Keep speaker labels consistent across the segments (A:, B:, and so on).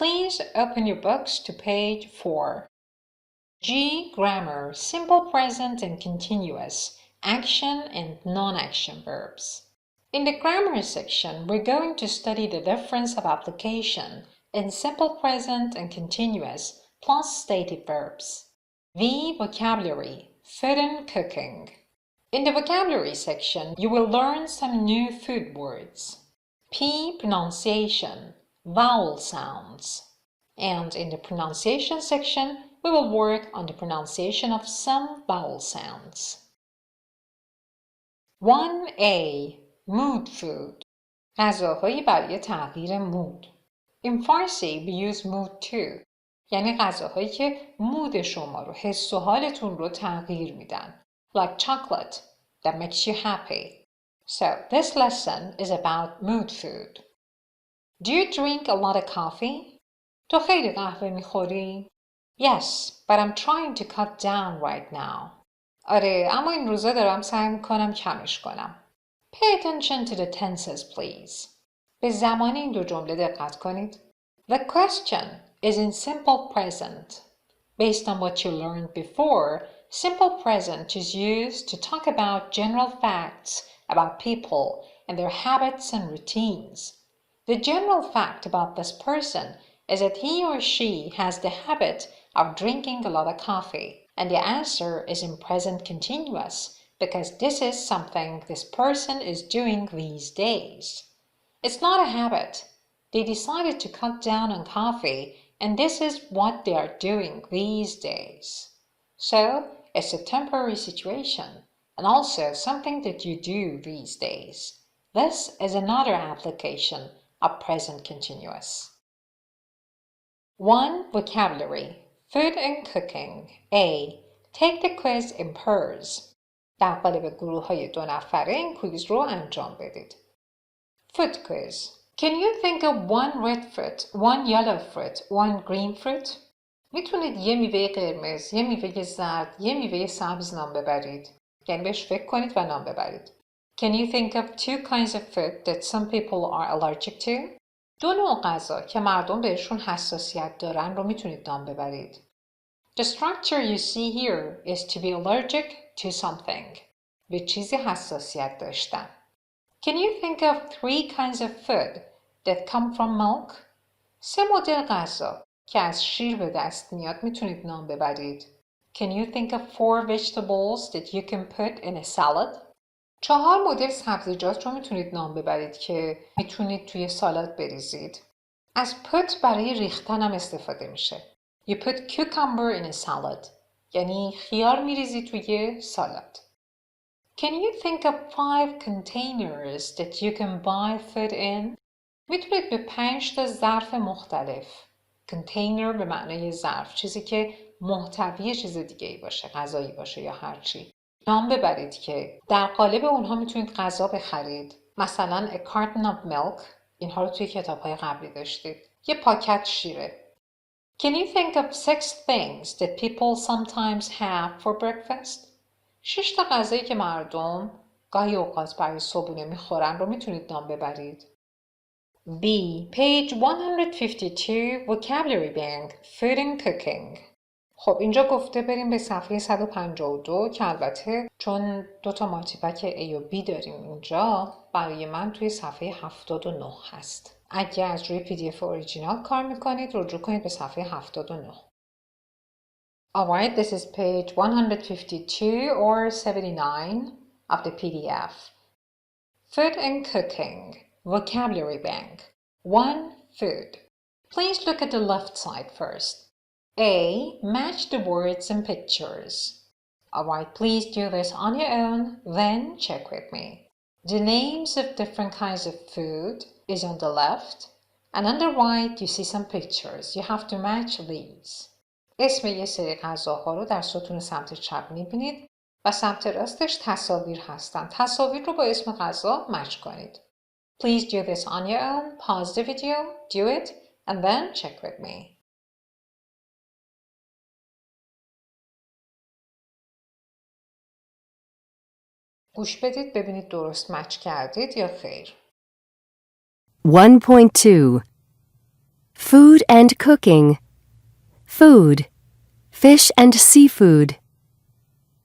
A: Please open your books to page 4. G. Grammar, simple present and continuous, action and non-action verbs. In the grammar section, we're going to study the difference of application in simple present and continuous plus stative verbs. V. Vocabulary, food and cooking. In the vocabulary section, you will learn some new food words. P. Pronunciation, vowel sounds. And in the pronunciation section, we will work on the pronunciation of some vowel sounds. 1A. Mood food. غذاهایی برای تغییر مود. In Farsi, we use mood too. یعنی غذاهایی که مود شما رو، حس و حالتون رو تغییر میدن. Like chocolate that makes you happy. So, this lesson is about mood food. Do you drink a lot of coffee? تو خیلی قهوه میخوری؟ Yes, but I'm trying to cut down right now. آره، اما این روزا دارم سعی میکنم کمش کنم. Pay attention to the tenses, please. به زمان این دو جمله دقت کنید. The question is in simple present. Based on what you learned before, simple present is used to talk about general facts about people and their habits and routines. The general fact about this person is that he or she has the habit of drinking a lot of coffee, and the answer is in present continuous because this is something this person is doing these days. It's not a habit. They decided to cut down on coffee, and this is what they are doing these days. So, it's a temporary situation, and also something that you do these days. This is another application of present continuous. 1. Vocabulary. Food and cooking. A. Take the quiz in pairs. در قالب گروه‌های 2 نفره این کویز رو انجام بدید. Food quiz. Can you think of one red fruit, one yellow fruit, one green fruit? میتونید یه میوه قرمز، یه میوه زرد، یه میوه سبز نام ببرید. یعنی بهش فکر کنید و نام ببرید. Can you think of 2 kinds of food that some people are allergic to? 2 نوع غذا که مردم بهشون حساسیت دارن رو میتونید نام ببرید. The structure you see here is to be allergic to something. به چیزی حساسیت داشتن. Can you think of 3 kinds of food that come from milk? 3 مدل غذا که از شیر به دست میاد میتونید نام ببرید. Can you think of 4 vegetables that you can put in a salad? 4 مدل سبزیجات رو میتونید نام ببرید که میتونید توی سالاد بریزید. از put برای ریختن هم استفاده میشه. You put cucumber in a salad. یعنی خیار میریزی توی سالاد. Can you think of 5 containers that you can buy food in? میتونید به 5 تا ظرف مختلف. Container به معنای ظرف. چیزی که محتوی چیز دیگه ای باشه. غذایی باشه یا هر چی. نام ببرید که در قالب اونها میتونید غذا بخرید. مثلا a carton of milk. اینها رو توی کتاب‌های قبلی داشتید. یه پاکت شیره. Can you think of 6 things that people sometimes have for breakfast? 6 تا غذایی که مردم گاهی اوقات برای صبحونه میخورن رو میتونید نام ببرید. B. Page 152 Vocabulary Bank Food and Cooking. خب اینجا گفته بریم به صفحه 152 که البته چون 2 تا مالتیپک A و B داریم اینجا برای من توی صفحه 79 هست. اگه از روی PDF اوریجینال کار میکنید رجوع کنید به صفحه 79. Alright, this is page 152 or 79 of the PDF. Food and Cooking Vocabulary Bank 1. Food. Please look at the left side first. A. Match the words and pictures. Alright, please do this on your own, then check with me. The names of different kinds of food is on the left, and on the right you see some pictures. You have to match these. اسم یه سری غذاها رو در ستون سمت چپ میبینید و سمت راستش تصاویر هستن. تصاویر رو با اسم غذا مچ کنید. Please do this on your own. Pause the video, do it, and then check with me. گوش بدید ببینید درست مچ کردید یا خیر.
B: 1.2 Food and cooking. Food. Fish and seafood.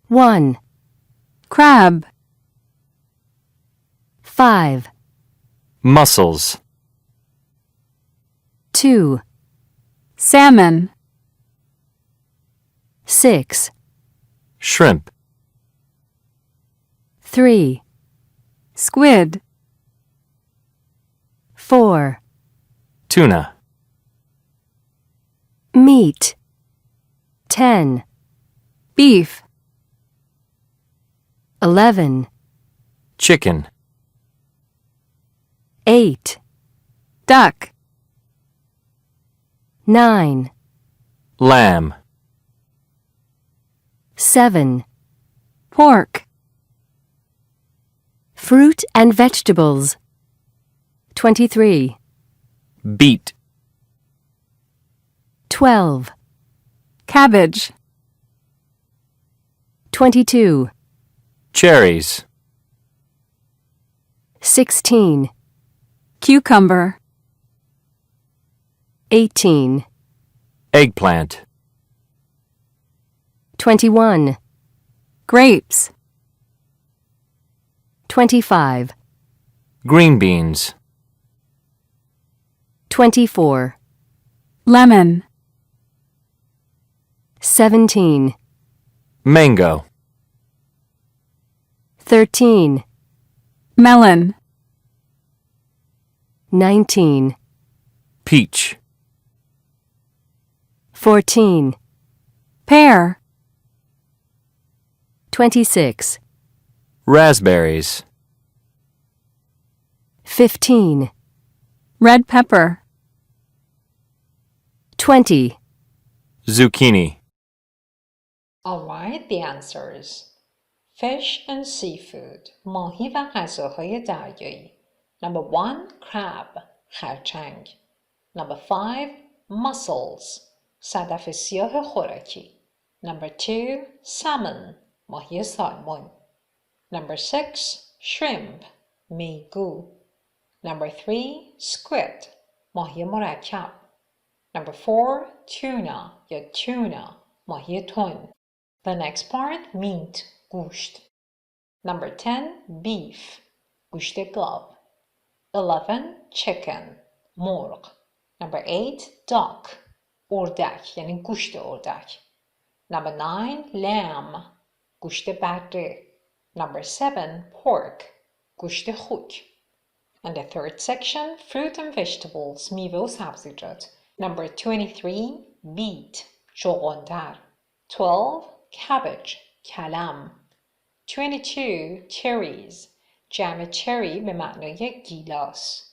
B: 1.
C: Crab.
B: 5.
D: Mussels.
B: 2.
C: Salmon.
B: 6.
D: Shrimp.
B: 3.
C: Squid.
B: 4.
D: Tuna.
B: Meat. 10.
C: Beef.
B: 11.
D: Chicken.
B: 8.
C: Duck.
B: 9.
D: Lamb.
B: 7.
C: Pork.
B: Fruit and vegetables. 23.
D: Beet.
B: 12.
C: Cabbage.
B: 22.
D: Cherries.
B: 16.
C: Cucumber.
B: 18.
D: Eggplant.
B: 21.
C: Grapes.
B: 25.
D: Green beans.
B: 24.
C: Lemon.
B: 17.
D: Mango.
B: 13.
C: Melon.
B: 19.
D: Peach.
B: 14.
C: Pear.
B: 26.
D: Raspberries.
B: 15.
C: Red pepper.
B: 20.
D: Zucchini.
A: Alright, the answers. Fish and seafood. ماهی و غذاهای دریایی. Number 1. Crab. خرچنگ. Number 5. Mussels. صدف سیاه خوراکی. Number 2. Salmon. ماهی سالمون. Number 6. Shrimp. میگو. Number 3. Squid. ماهی مرکب. Number 4. Tuna یا tuna. ماهی تن. The next part, meat. گوشت. Number 10. Beef. گوشت گاو. 11. Chicken. مرغ. Number 8. Duck. اردک یعنی گوشت اردک. Number 9. Lamb. گوشت بره. Number 7. Pork. گوشت خوک. And the third section, fruit and vegetables. میوه و سبزیجات. Number 23. Beet. چغندر. 12. Cabbage. کلم. 22. Cherries. جمع چری به معنای گیلاس.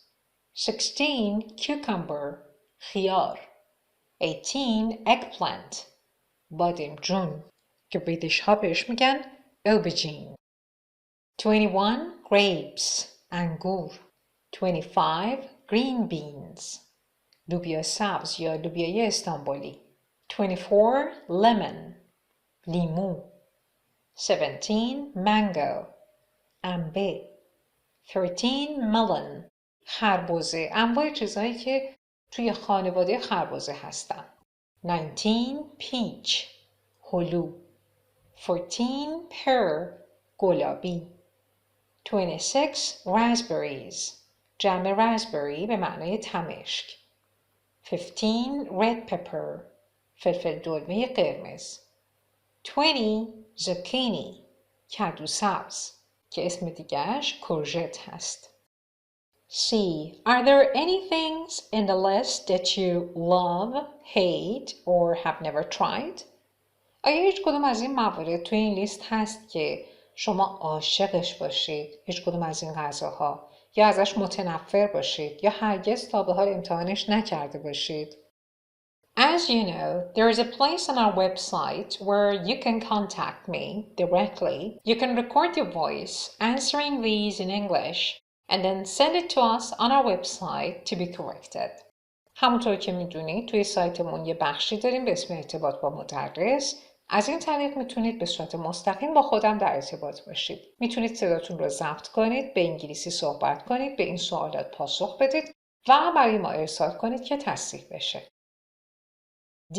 A: 16. Cucumber. خیار. 18. Eggplant. بادمجون که بریتیش ها بهش میگن aubergine. 21. Grapes. انگور. 25. Green beans. لوبیا سبز یا لوبیای استانبولی. 24. Lemon. لیمو. 17. Mango. انبه. 13. Melon. خربزه. انواع چیزهایی که توی خانواده خربزه هستن. 19. Peach. هلو. 14. Pear. گلابی. 26. Raspberries. جمع raspberry به معنای تمشک. 15. Red pepper. فلفل دلمه قرمز. 20. Zucchini. کدو سبز که اسم دیگرش کورژت هست. C. Are there any things in the list that you love, hate, or have never tried? آیا هیچ کدوم از این موارد توی این لیست هست که شما عاشقش باشید؟ هیچ کدوم از این غذاها یا ازش متنفر باشید یا هرگز تا به حال امتحانش نکرده باشید؟ As you know, there is a place on our website where you can contact me directly. You can record your voice answering these in English and then send it to us on our website to be corrected. همونطور که میدونید توی سایتمون یه بخشی داریم به اسم ارتباط با مدرس. از این طریق میتونید به صورت مستقیم با خودم در ارتباط باشید. میتونید صداتون رو ضبط کنید، به انگلیسی صحبت کنید، به این سوالات پاسخ بدید و برای ما ارسال کنید که تصدیق بشه. D.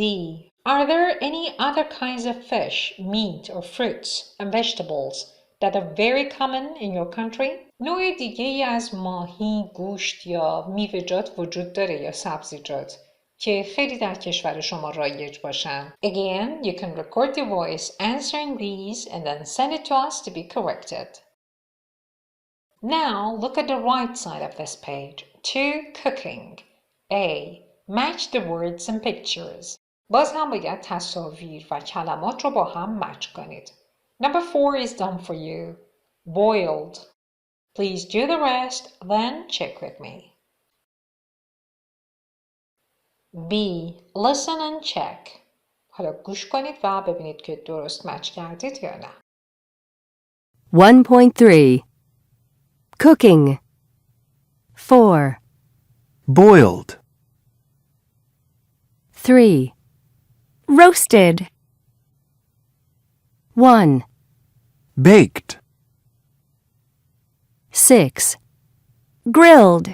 A: Are there any other kinds of fish, meat or fruits and vegetables that are very common in your country? نوع دیگه ای از ماهی، گوشت یا میوه‌جات وجود داره یا سبزیجات که خیلی در کشور شما رایج باشن. Again, you can record your voice answering these and then send it to us to be corrected. Now, look at the right side of this page. To cooking. A. Match the words and pictures. باز هم باید تصاویر و کلمات رو با هم مچ کنید. Number 4 is done for you. Boiled. Please do the rest, then check with me. B. Listen and check. حالا گوش کنید و ببینید که درست مچ کردید یا نه.
B: 1.3 Cooking 4
E: Boiled.
B: 3
C: Roasted.
B: 1
E: Baked.
B: 6
C: Grilled.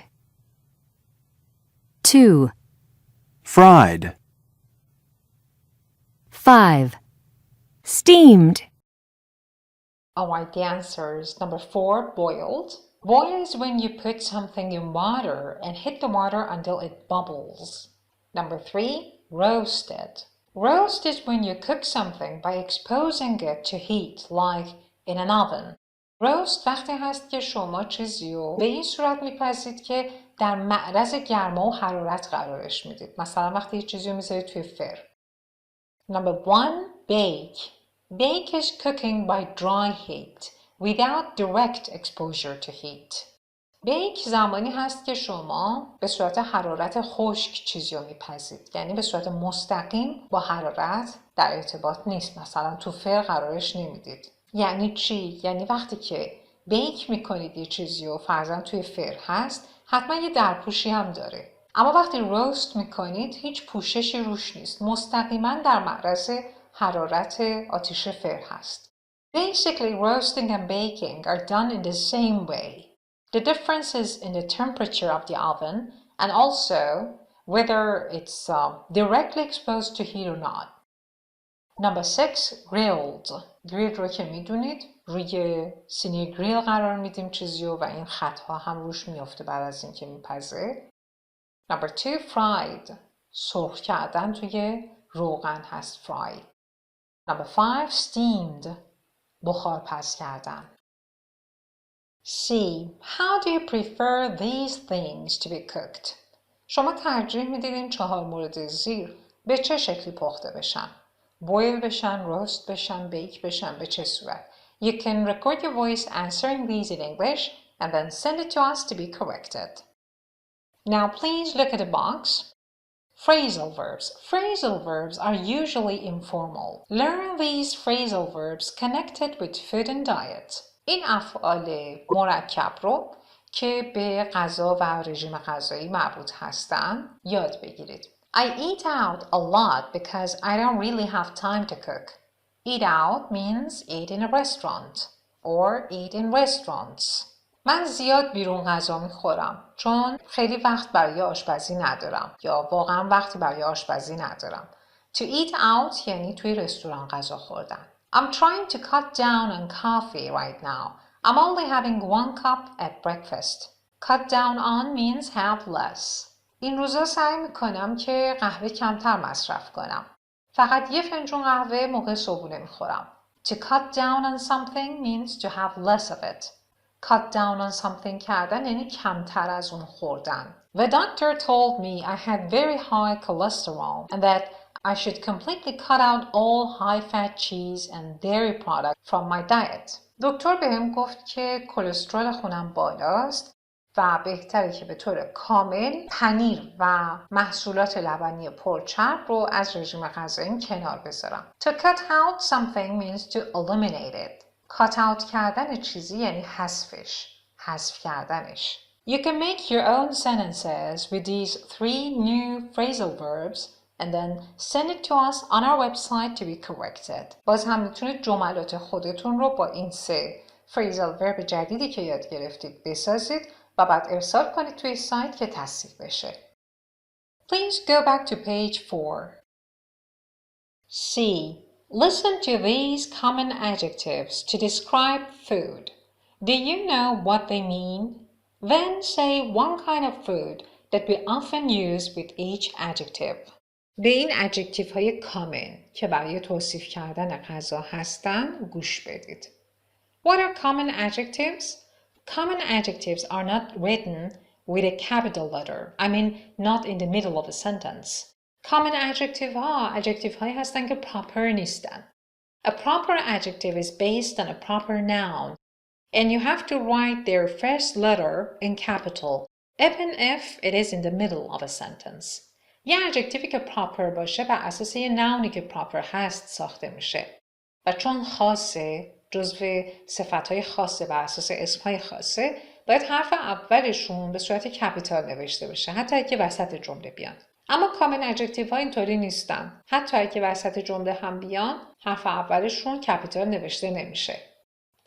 B: 2
E: Fried.
B: 5
C: Steamed.
A: Alright, the answer is number 4, boiled. Boil is when you put something in water and hit the water until it bubbles. Number 3, roasted. Roast is when you cook something by exposing it to heat, like in an oven. roast وقتی هست که شما چیزی رو به این صورت میپزید که در معرض گرما و حرارت قرارش میدید. مثلا وقتی یه چیزی رو میذارید توی فر. Number 1, bake. Bake is cooking by dry heat without direct exposure to heat. بیک زمانی هست که شما به صورت حرارت خشک چیزی رو میپزید، یعنی به صورت مستقیم با حرارت در ارتباط نیست. مثلا تو فر قرارش نمیدید. یعنی چی؟ یعنی وقتی که بیک میکنید یه چیزی رو فرضاً توی فر هست، حتما یه درپوشی هم داره. اما وقتی روست میکنید هیچ پوششی روش نیست، مستقیما در معرض حرارت آتیش فر هست. Basically, roasting and baking are done in the same way. The difference is in the temperature of the oven and also whether it's directly exposed to heat or not. Number 6, grilled. Grilled رو که میدونید روی سینی گریل قرار میدیم چیزیو و این خطها هم روش میفته بعد از اینکه میپزه. Number 2, fried. سرخ کردن توی روغن هست fried. Number 5, steamed. بخار پز کردن. C. How do you prefer these things to be cooked? شما ترجیح میدید این 4 مورد زیر به چه شکلی پخته بشن؟ بویل بشن، روست بشن، بیک بشن، به چه صورت؟ You can record your voice answering these in English and then send it to us to be corrected. Now please look at the box. Phrasal verbs. Phrasal verbs are usually informal. Learn these phrasal verbs connected with food and diet. این افعال مرکب رو که به غذا و رژیم غذایی مربوط هستن یاد بگیرید. I eat out a lot because I don't really have time to cook. Eat out means eat in a restaurant or eat in restaurants. من زیاد بیرون غذا میخورم چون خیلی وقت برای آشپزی ندارم یا واقعا وقتی برای آشپزی ندارم. To eat out یعنی توی رستوران غذا خوردن. I'm trying to cut down on coffee right now. I'm only having 1 cup at breakfast. Cut down on means have less. این روزا سعی میکنم که قهوه کمتر مصرف کنم. فقط 1 فنجون قهوه موقع صبحونه میخورم. To cut down on something means to have less of it. Cut down on something کردن یعنی کمتر از اون خوردن. The doctor told me I had very high cholesterol and that I should completely cut out all high-fat cheese and dairy products from my diet. دکتر بهم گفت که کلسترول خونم بالاست و بهتره که به طور کامل پنیر و محصولات لبنی پرچرب رو از رژیم غذاییم کنار بذارم. To cut out something means to eliminate it. cut out کردن چیزی یعنی حذف کردنش. You can make your own sentences with these 3 new phrasal verbs and then send it to us on our website to be corrected. باز هم میتونید جملات خودتون رو با این 3 phrasal verb جدیدی که یاد گرفتید بسازید و بعد ارسال کنید توی سایت که تصدیق بشه. Please go back to page 4. C. Listen to these common adjectives to describe food. Do you know what they mean? Then say one kind of food that we often use with each adjective. به این adjective های common که برای توصیف کردن غذا هستن گوش بدید. What are common adjectives? Common adjectives are not written with a capital letter. I mean, not in the middle of a sentence. Common adjective ها adjective هایی هستن که proper نیستن. A proper adjective is based on a proper noun, and you have to write their first letter in capital, even if it is in the middle of a sentence. یه adjectiveی که proper باشه بر اساس یه nounی که proper هست ساخته میشه. و چون خاصه، جزو صفتهای خاصه بر اساس اسمهای خاصه، باید حرف اولشون به صورت کپیتال نوشته بشه، حتی اگه وسط جمله بیان. اما کامن adjective ها اینطوری نیستن. حتی اگه وسط جمله هم بیان، حرف اولشون کپیتال نوشته نمیشه.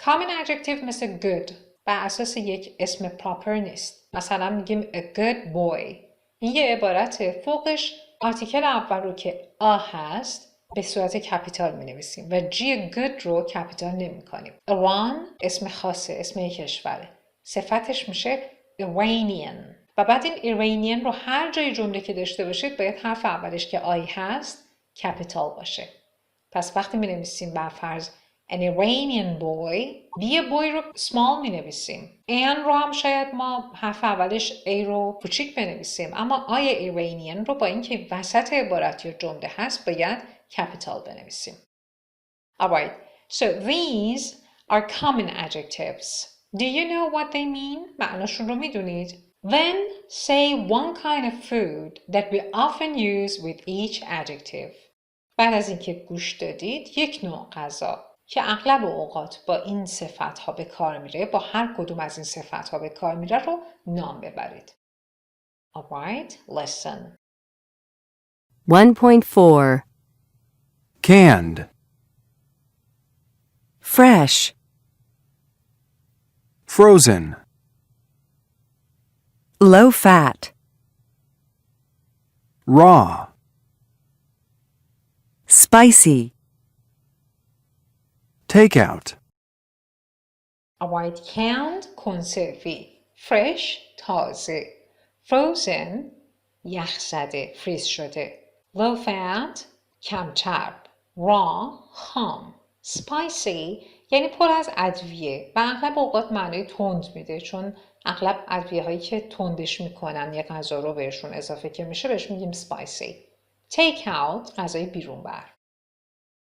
A: Common adjective مثل good بر اساس یک اسم proper نیست. مثلا میگیم a good boy. این یه عبارت فوقش آرتیکل اول رو که آ هست به صورت کپیتال می نویسیم و جی good رو کپیتال نمی کنیم. ایران اسم خاصه، اسم یک کشوره. صفتش میشه Iranian. و بعد این ایرانیان رو هر جای جمله که داشته باشید باید حرف اولش که آی هست کپیتال باشه. پس وقتی می نویسیم بر فرض an Iranian boy، بی boy رو small می نویسیم. an رو هم شاید ما حرف اولش a رو کوچیک بنویسیم، اما آی ایرانیان رو با اینکه وسط عبارت یا جمله هست باید کپیتال بنویسیم. Alright, so these are common adjectives. Do you know what they mean? معناشون رو میدونید؟ Then say one kind of food that we often use with each adjective. بعد از اینکه گوش دادید، یک نوع غذا که اغلب اوقات با این صفت‌ها به کار میره، با هر کدوم از این صفت‌ها به کار میره رو نام ببرید. Alright, listen.
B: 1.4
E: Canned.
C: fresh,
E: Frozen.
C: low fat,
E: Raw.
C: spicy,
E: Takeout.
A: Alright, canned کنسروی، fresh تازه، frozen یخزده فریز شده، low fat کم چرب، raw خام، spicy یعنی پر از ادویه و اغلب اوقات معنای تند میده، چون اغلب ادویه هایی که تندش میکنن یه غذا رو بهشون اضافه که میشه بهش میگیم spicy. take out غذای بیرون بر.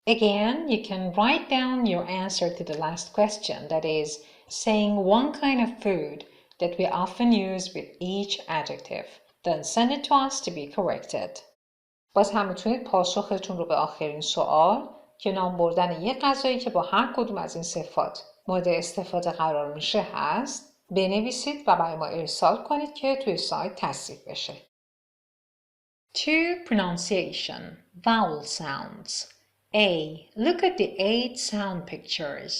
A: Again, you can write down your answer to the last question, that is, saying one kind of food that we often use with each adjective. Then send it to us to be corrected. باز هم میتونید پاسختون رو به آخرین سوال که نام بردن یک غذایی که با هر کدوم از این صفات مورد استفاده قرار میشه هست بنویسید و برای ما ارسال کنید که توی سایت تصدیق بشه. 2. Pronunciation. Vowel sounds. A. Look at the 8 sound pictures.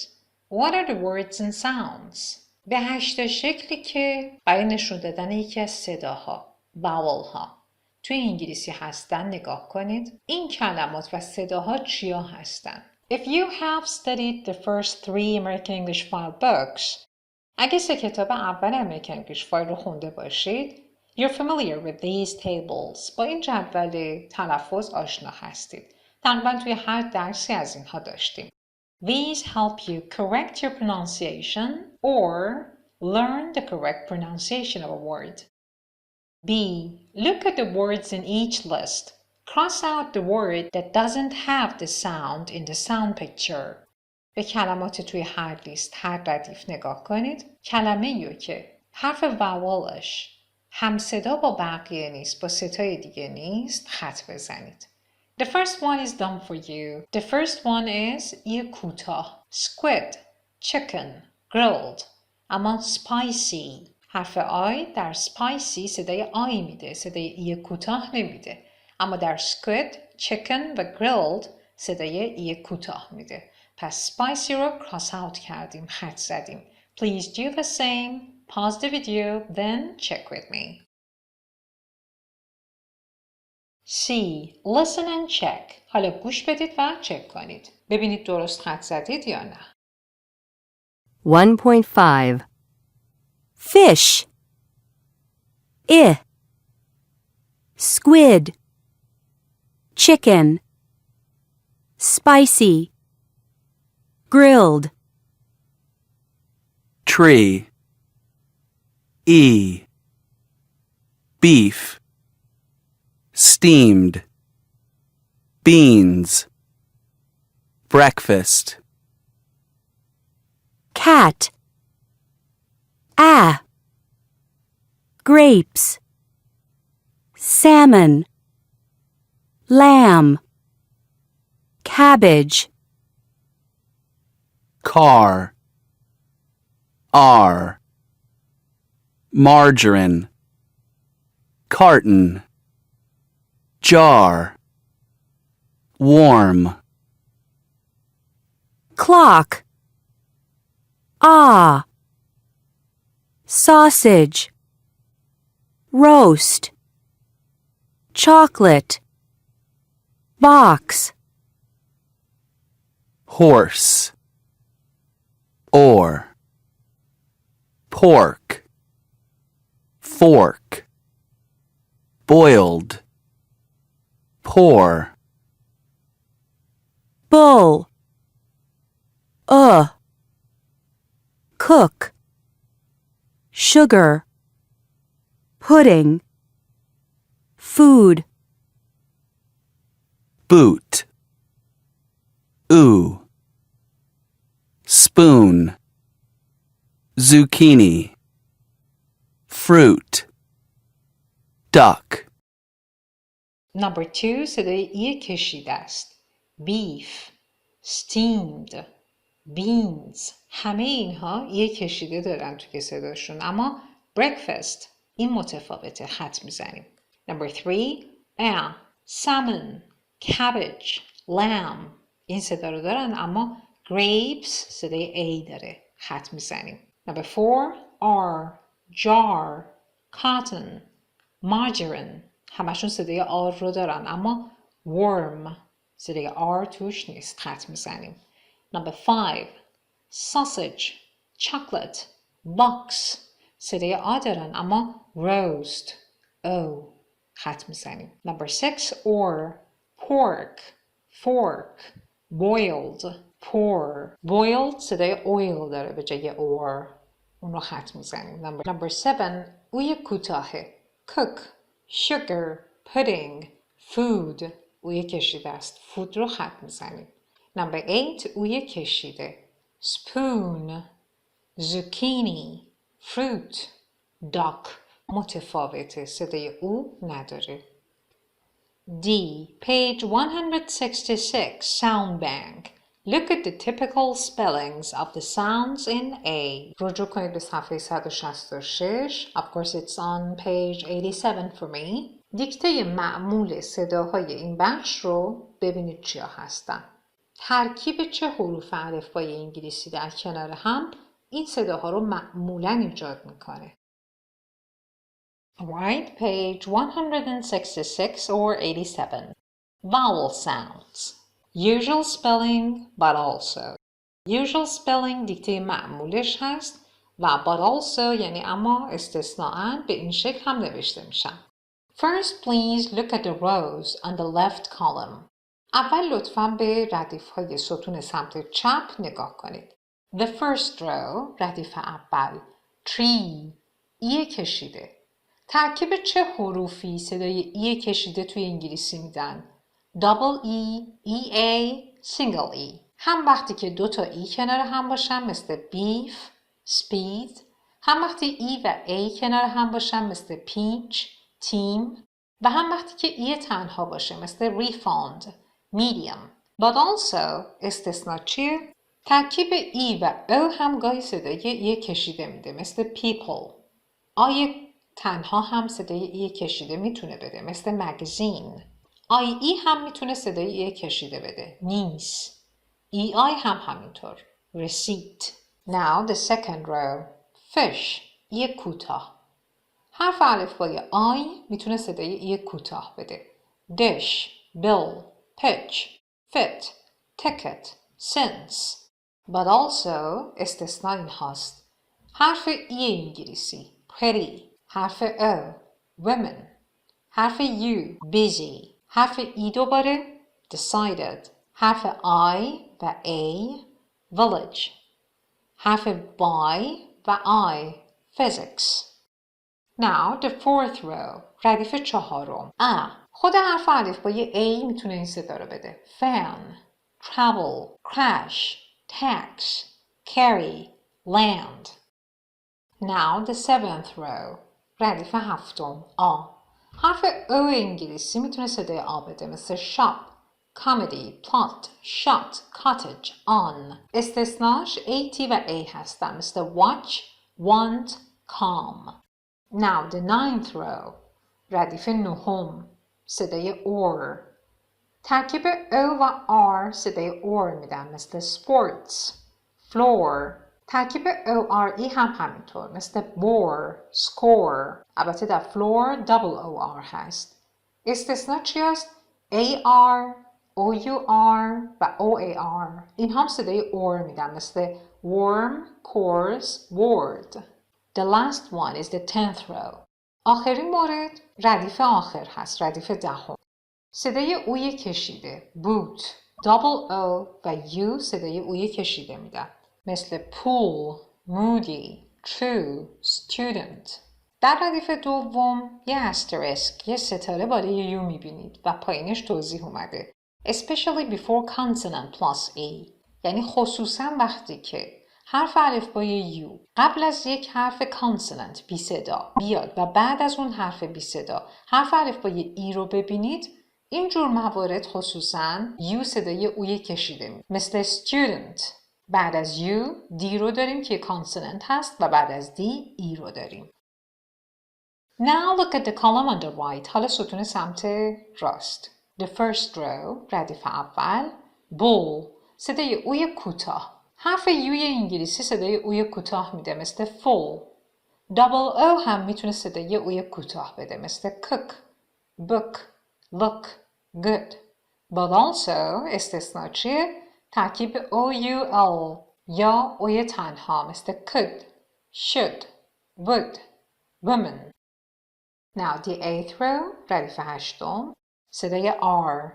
A: What are the words and sounds? به 8 شکلی که برای نشون دادن یکی از صداها، vowel ها توی انگلیسی هستن نگاه کنید. این کلمات و صداها چیا هستن؟ If you have studied the first 3 American English file books, اگه 3 کتاب اول امریکن انگلیش فایل رو خونده باشید، you're familiar with these tables. با این جدول تلفظ آشنا هستید. تقریبا توی هر درسی از اینها داشتیم. These help you correct your pronunciation or learn the correct pronunciation of a word. B. Look at the words in each list. Cross out the word that doesn't have the sound in the sound picture. به کلمات توی هر لیست، هر ردیف نگاه کنید. کلمه‌ایو که حرف واولش همصدا با بقیه نیست، با ستای دیگه نیست، خط بزنید. The first one is done for you. The first one is یه کوتاه. Squid, chicken, grilled. اما spicy. حرف آی در spicy صدای آی میده. صدای یه کوتاه نمیده. اما در squid, chicken و grilled صدای یه کوتاه میده. پس spicy رو cross out کردیم. خط زدیم. Please do the same Pause the video, then check with me. C. Listen and check. حالا گوش بدید و چک کنید. ببینید درست خط زدید یا نه.
B: 1.5
C: Fish. Squid. Chicken. Spicy. Grilled.
E: Tree. Beef. Steamed. Beans. Breakfast.
C: Cat. Grapes. Salmon. Lamb. Cabbage.
E: Car. Margarine. Carton. Jar. Warm.
C: Clock. Sausage. Roast. Chocolate. Box.
E: Horse. Oar. Pork. Fork. Boiled. Pour.
C: Bull. Cook. Sugar. Pudding. Food.
E: Boot. Spoon. Zucchini. Fruit. Duck.
A: Number 2 صدای ای کشیده است. Beef. Steamed. Beans. همه اینها ای کشیده دارن توی صداشون، اما breakfast این متفاوته. خط میزنیم. Number 3 salmon. Cabbage. Lamb. این صدا رو دارن، اما grapes صدای A داره. خط میزنیم. Number 4 jar. Cotton. Margarine. همشون صدای R رو دارن، اما worm صدای R توش نیست. خط میزنیم. Number 5 sausage. Chocolate. Box صدای A دارن، اما roast O. خط میزنیم. Number 6 pork. Fork. Boiled. Boiled صدای oil داره به جای or. اون رو خط میزنیم. Number 7 اوی کوتاهه. Cook. Sugar. Pudding. Food. اوی کشیده است. food رو خط میزنیم. Number 8 اوی کشیده. Spoon. Zucchini. Fruit. Duck. متفاوته. صدای او نداره. D. Page 166 Sound Bank. Look at the typical spellings of the sounds in A. رجوع کنید به صفحه 166. Of course it's on page 87 for me. دیکته معمول صداهای این بخش رو ببینید چیا هستن. ترکیب چه حروف الفبای انگلیسی در کنار هم این صداها رو معمولاً ایجاد میکنه. Alright, page 166 or 87. Vowel sounds. Usual spelling, but also. Usual spelling دیکته معمولش هست و but also یعنی اما استثناءً به این شکل هم نوشته میشن. First, please look at the rows on the left column. اول لطفاً به ردیف‌های ستون سمت چپ نگاه کنید. The first row، ردیف اول. Tree، ای کشیده. ترکیب چه حروفی صدای ای کشیده توی انگلیسی میدن؟ double E, EA, single E. هم وقتی که 2 تا ای کنار هم باشن مثل beef, speed. هم وقتی ای و A کنار هم باشن مثل peach, team. و هم وقتی که ای تنها باشه مثل refund, medium. But also استثناء چیه؟ ترکیب ای و او هم گاهی صدای ای کشیده میده مثل people. آی تنها هم صدای ای کشیده میتونه بده مثل مگزین. آی ای هم میتونه صدای ای کشیده بده. نیس. ای آی هم همینطور. receipt. Now the second row. Fish. ای کوتاه. حرف الفبای آی میتونه صدای ای کوتاه بده. dish, bill, pitch, fit, ticket, since. But also استثناء این هاست. حرف ای انگلیسی pretty، حرف او women، حرف U busy، حرف ای دوباره decided، حرف I و A village، حرف by و I physics. Now the fourth row ردیف چهارم خود حرف الفبای A میتونه این صدا رو بده. fan، travel، crash، tax، carry، land. Now the seventh row ردیف هفتم حرف او انگلیسی میتونه صدای آ بده مثل shop، comedy، plot، shot، cottage، on. استثناش AT و A هستن مثل watch، want، calm. Now the ninth row ردیف نهم صدای or. ترکیب O و R صدای or میدن مثل sports، floor. ترکیب O-R-E هم همینطور مثل bore، score. البته در floor double O-R هست. استثناء چی است؟ A-R، O-U-R و O-A-R. این هم صدای or میدن مثل warm، course، ward. The last one is the 10th row. آخرین مورد ردیف آخر هست، ردیف دهم. صدای اوی کشیده boot، double O و U صدای اوی کشیده میدن مثل pool، moody، true، student. در ردیف دوم یه استرسک، یه ستاره بالای یو میبینید و پایینش توضیح اومده especially before consonant plus E، یعنی خصوصا وقتی که حرف الفبای یو قبل از یک حرف کانسوننت بی صدا بیاد و بعد از اون حرف بی صدا حرف الفبای ای رو ببینید، این جور موارد خصوصا یو صدای اوی کشیده می مثل student. بعد از یو دی رو داریم که کانسوننت هست و بعد از دی ای رو داریم. Now look at the column on the right. حالا ستون سمت راست. The first row ردیف اول bull صدای اوی کوتاه. حرف یوی انگلیسی صدای اوی کوتاه میده مثل full. double O هم میتونه صدای اوی کوتاه بده مثل cook، book، look، good. But also استثناء چیه؟ ترکیب O-U-L یا اوی تنها مثل could، should، would، woman. Now the 8th row ردیف هشتم صدای R.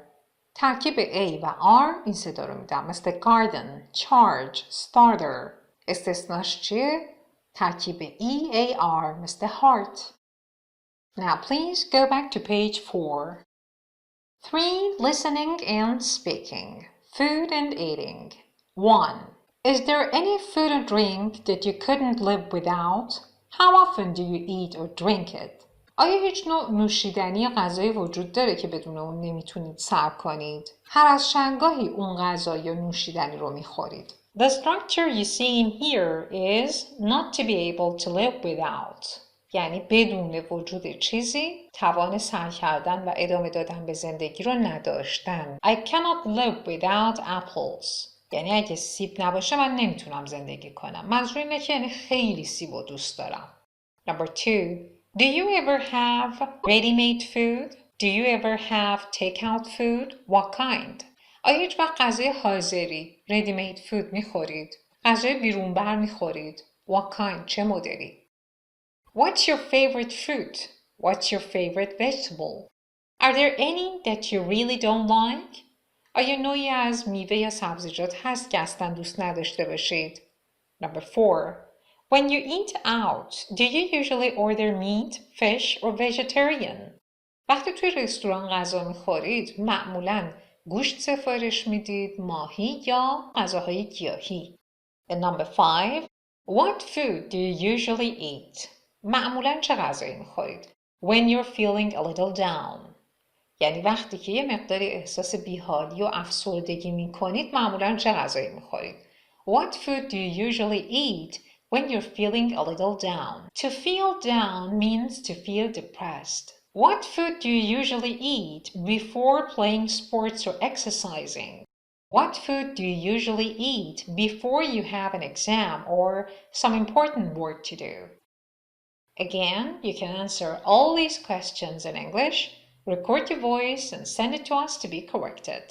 A: ترکیب A و R این صدا رو میدم مثل garden، charge، starter. استثناش چیه؟ ترکیب E-A-R مثل heart. Now please go back to page 4. 3. Listening and speaking. Food and eating. 1. Is there any food or drink that you couldn't live without? How often do you eat or drink it? آیا هیچ نوع نوشیدنی یا غذایی وجود داره که بدون اون نمیتونید صبر کنید؟ هر از چندگاهی اون غذا یا نوشیدنی رو میخورید. The structure you see in here is not to be able to live without. یعنی بدون وجود چیزی توان سعی کردن و ادامه دادن به زندگی رو نداشتن. I cannot live without apples. یعنی اگه سیب نباشه من نمیتونم زندگی کنم. منظور اینه که یعنی خیلی سیب رو دوست دارم. Number 2. Do you ever have ready-made food? Do you ever have take-out food? What kind? آیا هیچ وقت غذای حاضری ready-made food میخورید؟ غذای بیرون بر میخورید؟ What kind؟ چه مدلی؟ What's your favorite fruit? What's your favorite vegetable? Are there any that you really don't like? آیا نوعی از میوه یا سبزیجات هست که اصلا دوست نداشته باشید؟ Number 4. When you eat out, do you usually order meat, fish or vegetarian? وقتی توی رستوران غذا میخورید معمولاً گوشت سفارش میدید، ماهی یا غذاهای گیاهی. And number 5. What food do you usually eat? معمولاً چه غذایی میخورید؟ When you're feeling a little down. یعنی وقتی که یه مقداری احساس بیحالی و افسردگی میکنید معمولاً چه غذایی میخورید؟ What food do you usually eat when you're feeling a little down? To feel down means to feel depressed. What food do you usually eat before playing sports or exercising? What food do you usually eat before you have an exam or some important work to do? Again, you can answer all these questions in English, record your voice and send it to us to be corrected.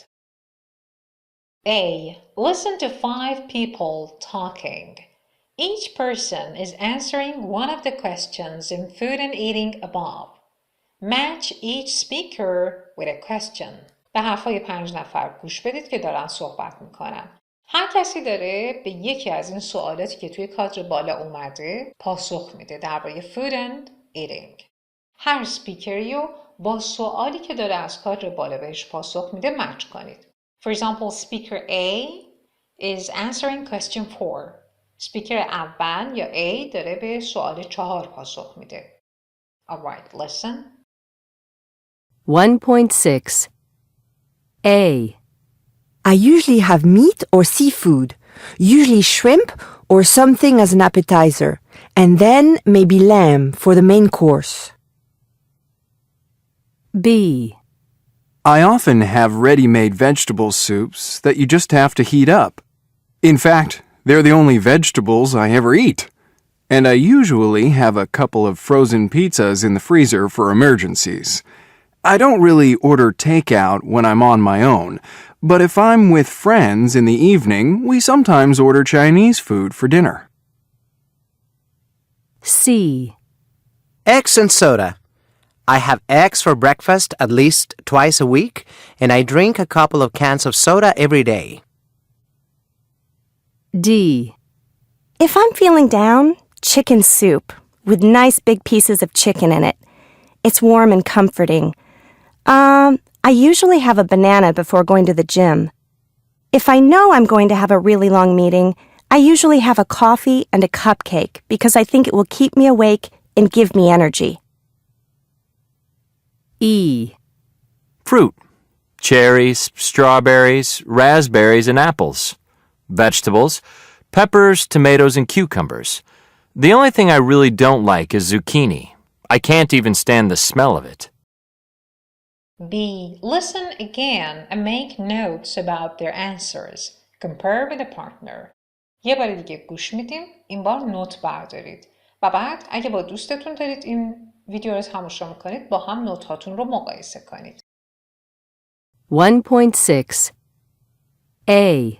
A: A. Listen to 5 people talking. Each person is answering one of the questions in food and eating above. Match each speaker with a question. به حرفای 5 نفر گوش بدید که دارن صحبت میکنن. هر کسی داره به یکی از این سوالاتی که توی کادر بالا اومده پاسخ میده درباره food and eating. هر سپیکری رو با سوالی که داره از کادر بالا بهش پاسخ میده مچ کنید. For example, speaker A is answering question 4. سپیکر اول یا A داره به سوال 4 پاسخ میده. Alright, listen.
B: 1.6 A.
C: I usually have meat or seafood, usually shrimp or something as an appetizer, and then maybe lamb for the main course.
B: B.
F: I often have ready-made vegetable soups that you just have to heat up. In fact, they're the only vegetables I ever eat. And I usually have a couple of frozen pizzas in the freezer for emergencies. I don't really order takeout when I'm on my own, but if I'm with friends in the evening, we sometimes order Chinese food for dinner.
B: C.
G: Eggs and soda. I have eggs for breakfast at least twice a week, and I drink a couple of cans of soda every day.
B: D.
H: If I'm feeling down, chicken soup with nice big pieces of chicken in it. It's warm and comforting. I usually have a banana before going to the gym. If I know I'm going to have a really long meeting, I usually have a coffee and a cupcake because I think it will keep me awake and give me energy.
B: E.
D: Fruit. Cherries, strawberries, raspberries, and apples. Vegetables. Peppers, tomatoes, and cucumbers. The only thing I really don't like is zucchini. I can't even stand the smell of it.
A: B. Listen again and make notes about their answers. Compare with a partner. یه بار دیگه گوش میدیم، این بار نوت بردارید و بعد اگه با دوستتون دارید این ویدیو رو تماشا میکنید با هم نوت هاتون رو مقایسه کنید.
B: 1.6 A.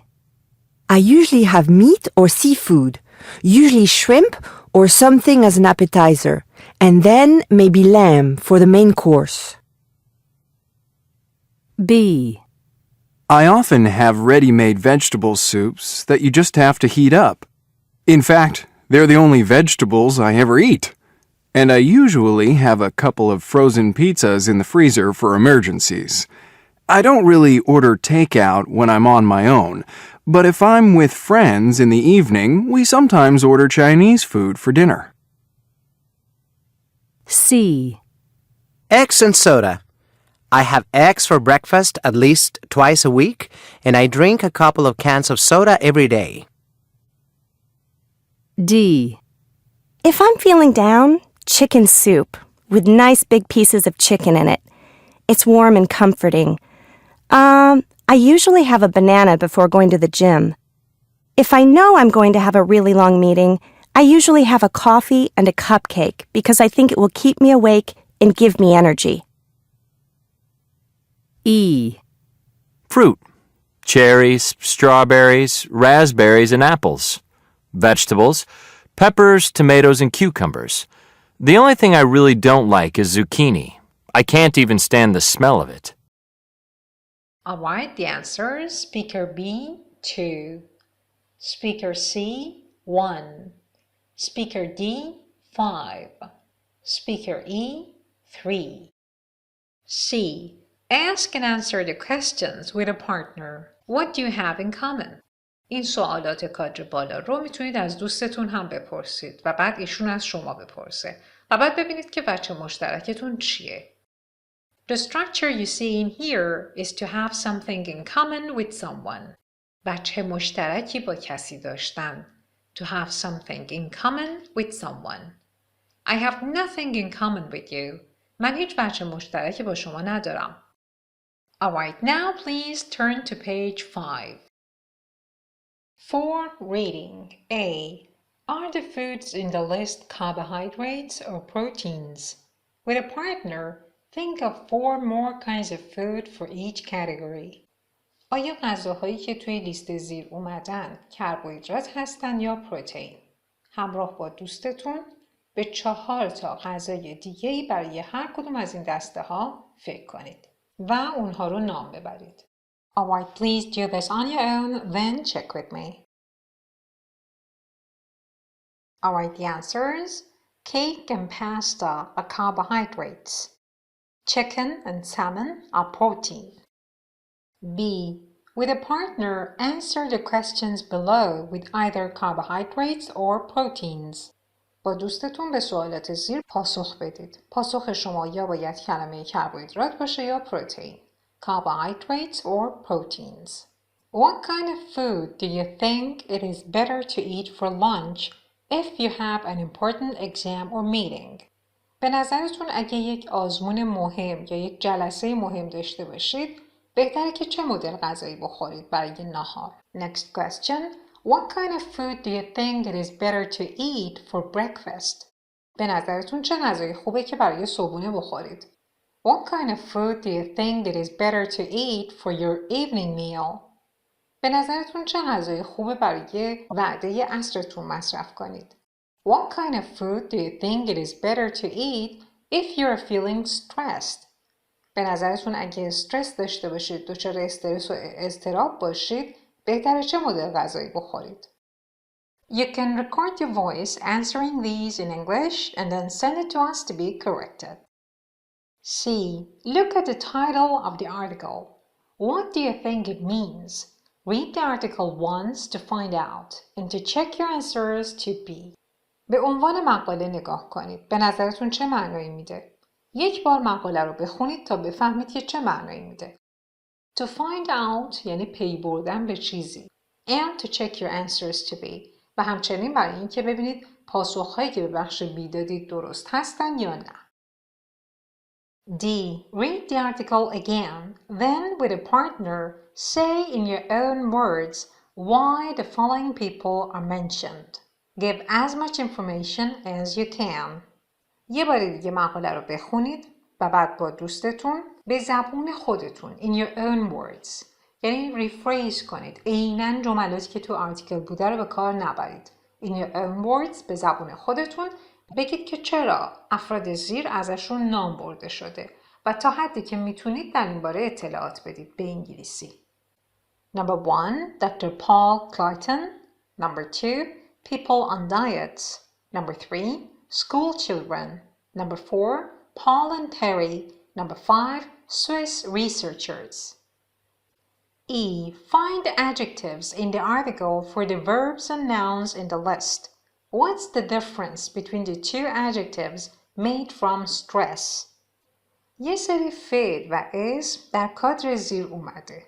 C: I usually have meat or seafood, usually shrimp or something as an appetizer, and then maybe lamb for the main course.
B: B.
F: I often have ready-made vegetable soups that you just have to heat up. In fact, they're the only vegetables I ever eat. And I usually have a couple of frozen pizzas in the freezer for emergencies. I don't really order takeout when I'm on my own, but if I'm with friends in the evening, we sometimes order Chinese food for dinner.
B: C.
G: Eggs and soda. I have eggs for breakfast at least twice a week, and I drink a couple of cans of soda every day.
B: D.
H: If I'm feeling down, chicken soup with nice big pieces of chicken in it. It's warm and comforting. I usually have a banana before going to the gym. If I know I'm going to have a really long meeting, I usually have a coffee and a cupcake because I think it will keep me awake and give me energy.
B: E.
D: Fruit. Cherries, strawberries, raspberries, and apples. Vegetables. Peppers, tomatoes, and cucumbers. The only thing I really don't like is zucchini. I can't even stand the smell of it.
A: Alright, the answers. Speaker B, 2. Speaker C, 1. Speaker D, 5. Speaker E, 3. C. Ask and answer the questions with a partner. What do you have in common? این سوالات کادر بالا رو میتونید از دوستتون هم بپرسید و بعد ایشون از شما بپرسه و بعد ببینید که وجه مشترکتون چیه. The structure you see in here is to have something in common with someone. وجه مشترکی با کسی داشتن. To have something in common with someone. I have nothing in common with you. من هیچ وجه مشترکی با شما ندارم. Alright, now please turn to page 5. For reading, A. Are the foods in the list carbohydrates or proteins? With a partner, think of 4 more kinds of food for each category. آیا غذاهایی که توی لیست زیر اومدن کربوهیدرات هستن یا پروتئین؟ همراه با دوستتون به 4 تا غذای دیگه‌ای برای هر کدوم از این دسته ها فکر کنید و اونها رو نام ببرید. Alright, please do this on your own, then check with me. Alright, the answers: cake and pasta are carbohydrates. Chicken and salmon are protein. B. With a partner, answer the questions below with either carbohydrates or proteins. با دوستتون به سوالات زیر پاسخ بدید. پاسخ شما یا باید کلمه کربوهیدرات باشه یا پروتئین. Carbohydrates or proteins. What kind of food do you think it is better to eat for lunch if you have an important exam or meeting? به نظرتون اگه یک آزمون مهم یا یک جلسه مهم داشته باشید، بهتره که چه مدل غذایی بخورید برای ناهار؟ Next question. What kind of food do you think it is better to eat for breakfast? به نظرتون چه غذایی خوبه که برای صبحونه بخورید؟ What kind of food do you think it is better to eat for your evening meal? به نظرتون چه غذایی خوبه برای وعده عصرتون مصرف کنید؟ What kind of food do you think it is better to eat if you are feeling stressed? به نظرتون اگه استرس داشته باشید، دچار استرس و اضطراب باشید، بهتره چه مدل غذایی بخورید؟ You can record your voice answering these in English and then send it to us to be corrected. C. Look at the title of the article. What do you think it means? Read the article once to find out and to check your answers to B. به عنوان مقاله نگاه کنید. به نظرتون چه معنایی میده؟ یک بار مقاله رو بخونید تا بفهمید که چه معنایی میده. To find out یعنی پی بردن به چیزی. And to check your answers to be. و همچنین برای این که ببینید پاسخهایی که به بخش B دادید درست هستن یا نه. D. Read the article again. Then with a partner, say in your own words why the following people are mentioned. Give as much information as you can. یه بار دیگه مقاله رو بخونید و بعد با دوستتون به زبون خودتون in your own words یعنی ریفریز کنید. عیناً جملاتی که تو آرتیکل بوده رو به کار نبرید. In your own words به زبون خودتون بگید که چرا افراد زیر ازشون نام برده شده و تا حدی که میتونید در این باره اطلاعات بدید به انگلیسی. Number 1. Dr. Paul Clayton. Number 2. People on diets. Number 3. School children. Number 4. Paul and Terry. Number 5. Swiss researchers. E. Find adjectives in the article for the verbs and nouns in the list. What's the difference between the two adjectives made from stress? یه سری فعل و اسم در کادر زیر اومده.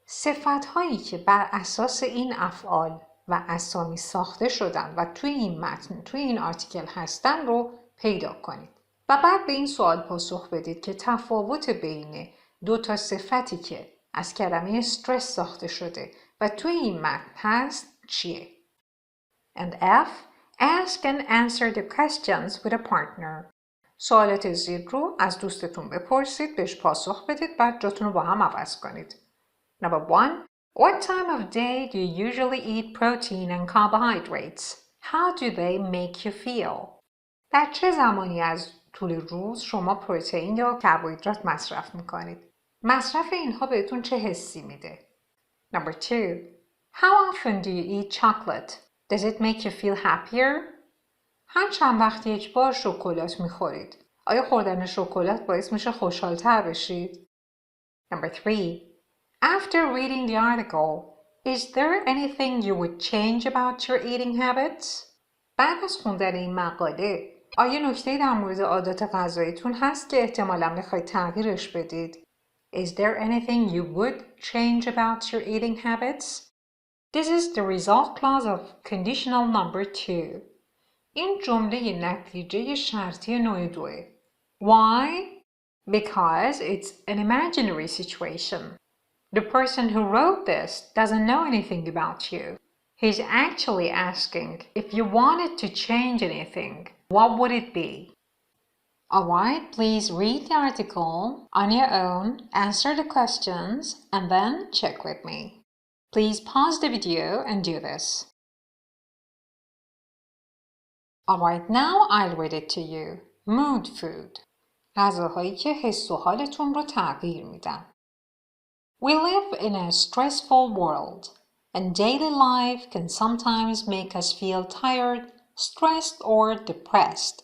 A: صفت‌هایی که بر اساس این افعال و اسامی ساخته شدن و توی این متن، توی این آرتیکل هستن رو پیدا کنید. و بعد به این سوال پاسخ بدید که تفاوت بین 2 تا صفتی که از کلمه استرس ساخته شده و توی این متن هست چیه؟ And F. Ask and answer the questions with a partner. سوالات زیر رو از دوستتون بپرسید، بهش پاسخ بدید، بعد جاتون رو با هم عوض کنید. Number 1. What time of day do you usually eat protein and carbohydrates? How do they make you feel? در چه زمانی از طول روز شما پروتئین یا کربوهیدرات مصرف میکنید؟ مصرف اینها بهتون چه حسی میده؟ Number 2. How often do you eat chocolate? Does it make you feel happier? هر چند وقت یک بار شکلات میخورید؟ آیا خوردن شکلات باعث میشه خوشحال‌تر بشید؟ Number 3. After reading the article, is there anything you would change about your eating habits? بعد از خوندن این مقاله، آیا نکته‌ای در مورد عادات غذاییتون هست که احتمالاً میخواید تغییرش بدید؟ Is there anything you would change about your eating habits? This is the result clause of conditional number 2. این جمله نتیجه شرطی نوع 2. Why? Because it's an imaginary situation. The person who wrote this doesn't know anything about you. He's actually asking if you wanted to change anything, what would it be? Alright, please read the article on your own, answer the questions, and then check with me. Please pause the video and do this. Alright, now I'll read it to you. Mood food. غذاهایی که حس و حالتون رو تغییر میدن. We live in a stressful world, and daily life can sometimes make us feel tired, stressed, or depressed.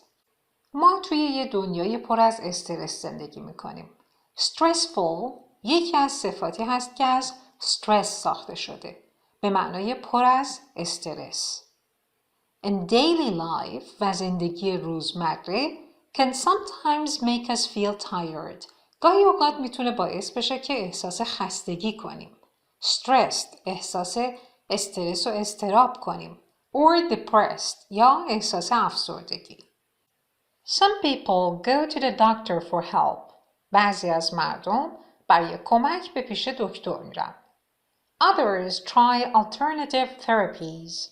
A: ما توی یه دنیای پر از استرس زندگی میکنیم. Stressful یکی از صفاتی هست که از استرس ساخته شده. به معنای پر از استرس. And daily life و زندگی روزمره can sometimes make us feel tired. گاهی اوقات میتونه باعث بشه که احساس خستگی کنیم. Stressed احساس استرس و اضطراب کنیم. Or depressed یا احساس افسردگی. Some people go to the doctor for help. بعضی از مردم برای کمک به پیش دکتر میرن. Others try alternative therapies.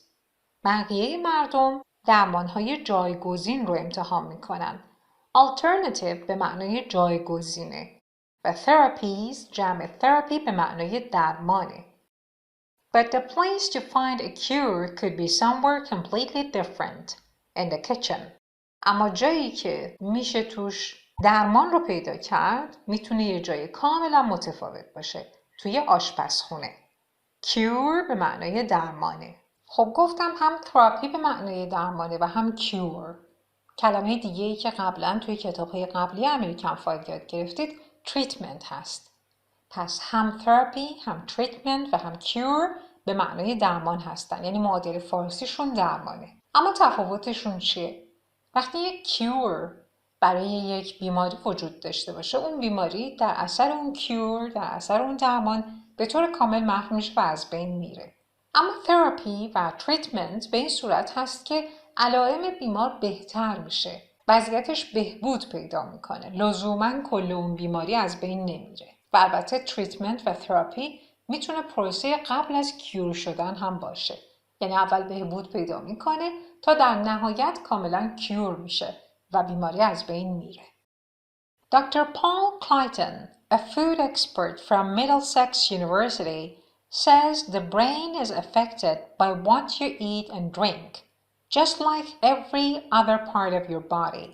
A: بقیه مردم درمانهای جایگزین رو امتحان میکنن. Alternative به معنای جایگزینه و therapies جمع therapy به معنای درمانه. But the place to find a cure could be somewhere completely different, in the kitchen. اما جایی که میشه توش درمان رو پیدا کرد میتونه یه جای کاملا متفاوت باشه. توی آشپزخونه. Cure به معنای درمانه. خب گفتم هم تراپی به معنای درمانه و هم cure. کلمه دیگه‌ای که قبلا توی کتاب‌های قبلی امریکن فایل یاد گرفتید treatment هست. پس هم تراپی، هم treatment و هم cure به معنای درمان هستن. یعنی معادل فارسیشون درمانه. اما تفاوتشون چیه؟ وقتی یک cure برای یک بیماری وجود داشته باشه، اون بیماری در اثر اون cure، در اثر اون درمان به طور کامل محو میشه و از بین میره. اما تراپی و تریتمنت به این صورت هست که علائم بیمار بهتر میشه. وضعیتش بهبود پیدا میکنه. لزوماً کل اون بیماری از بین نمیره. و البته تریتمنت و تراپی میتونه پروسه قبل از کیور شدن هم باشه. یعنی اول بهبود پیدا میکنه تا در نهایت کاملا کیور میشه و بیماری از بین میره. Dr. Paul Clayton, a food expert from Middlesex University, says the brain is affected by what you eat and drink, just like every other part of your body.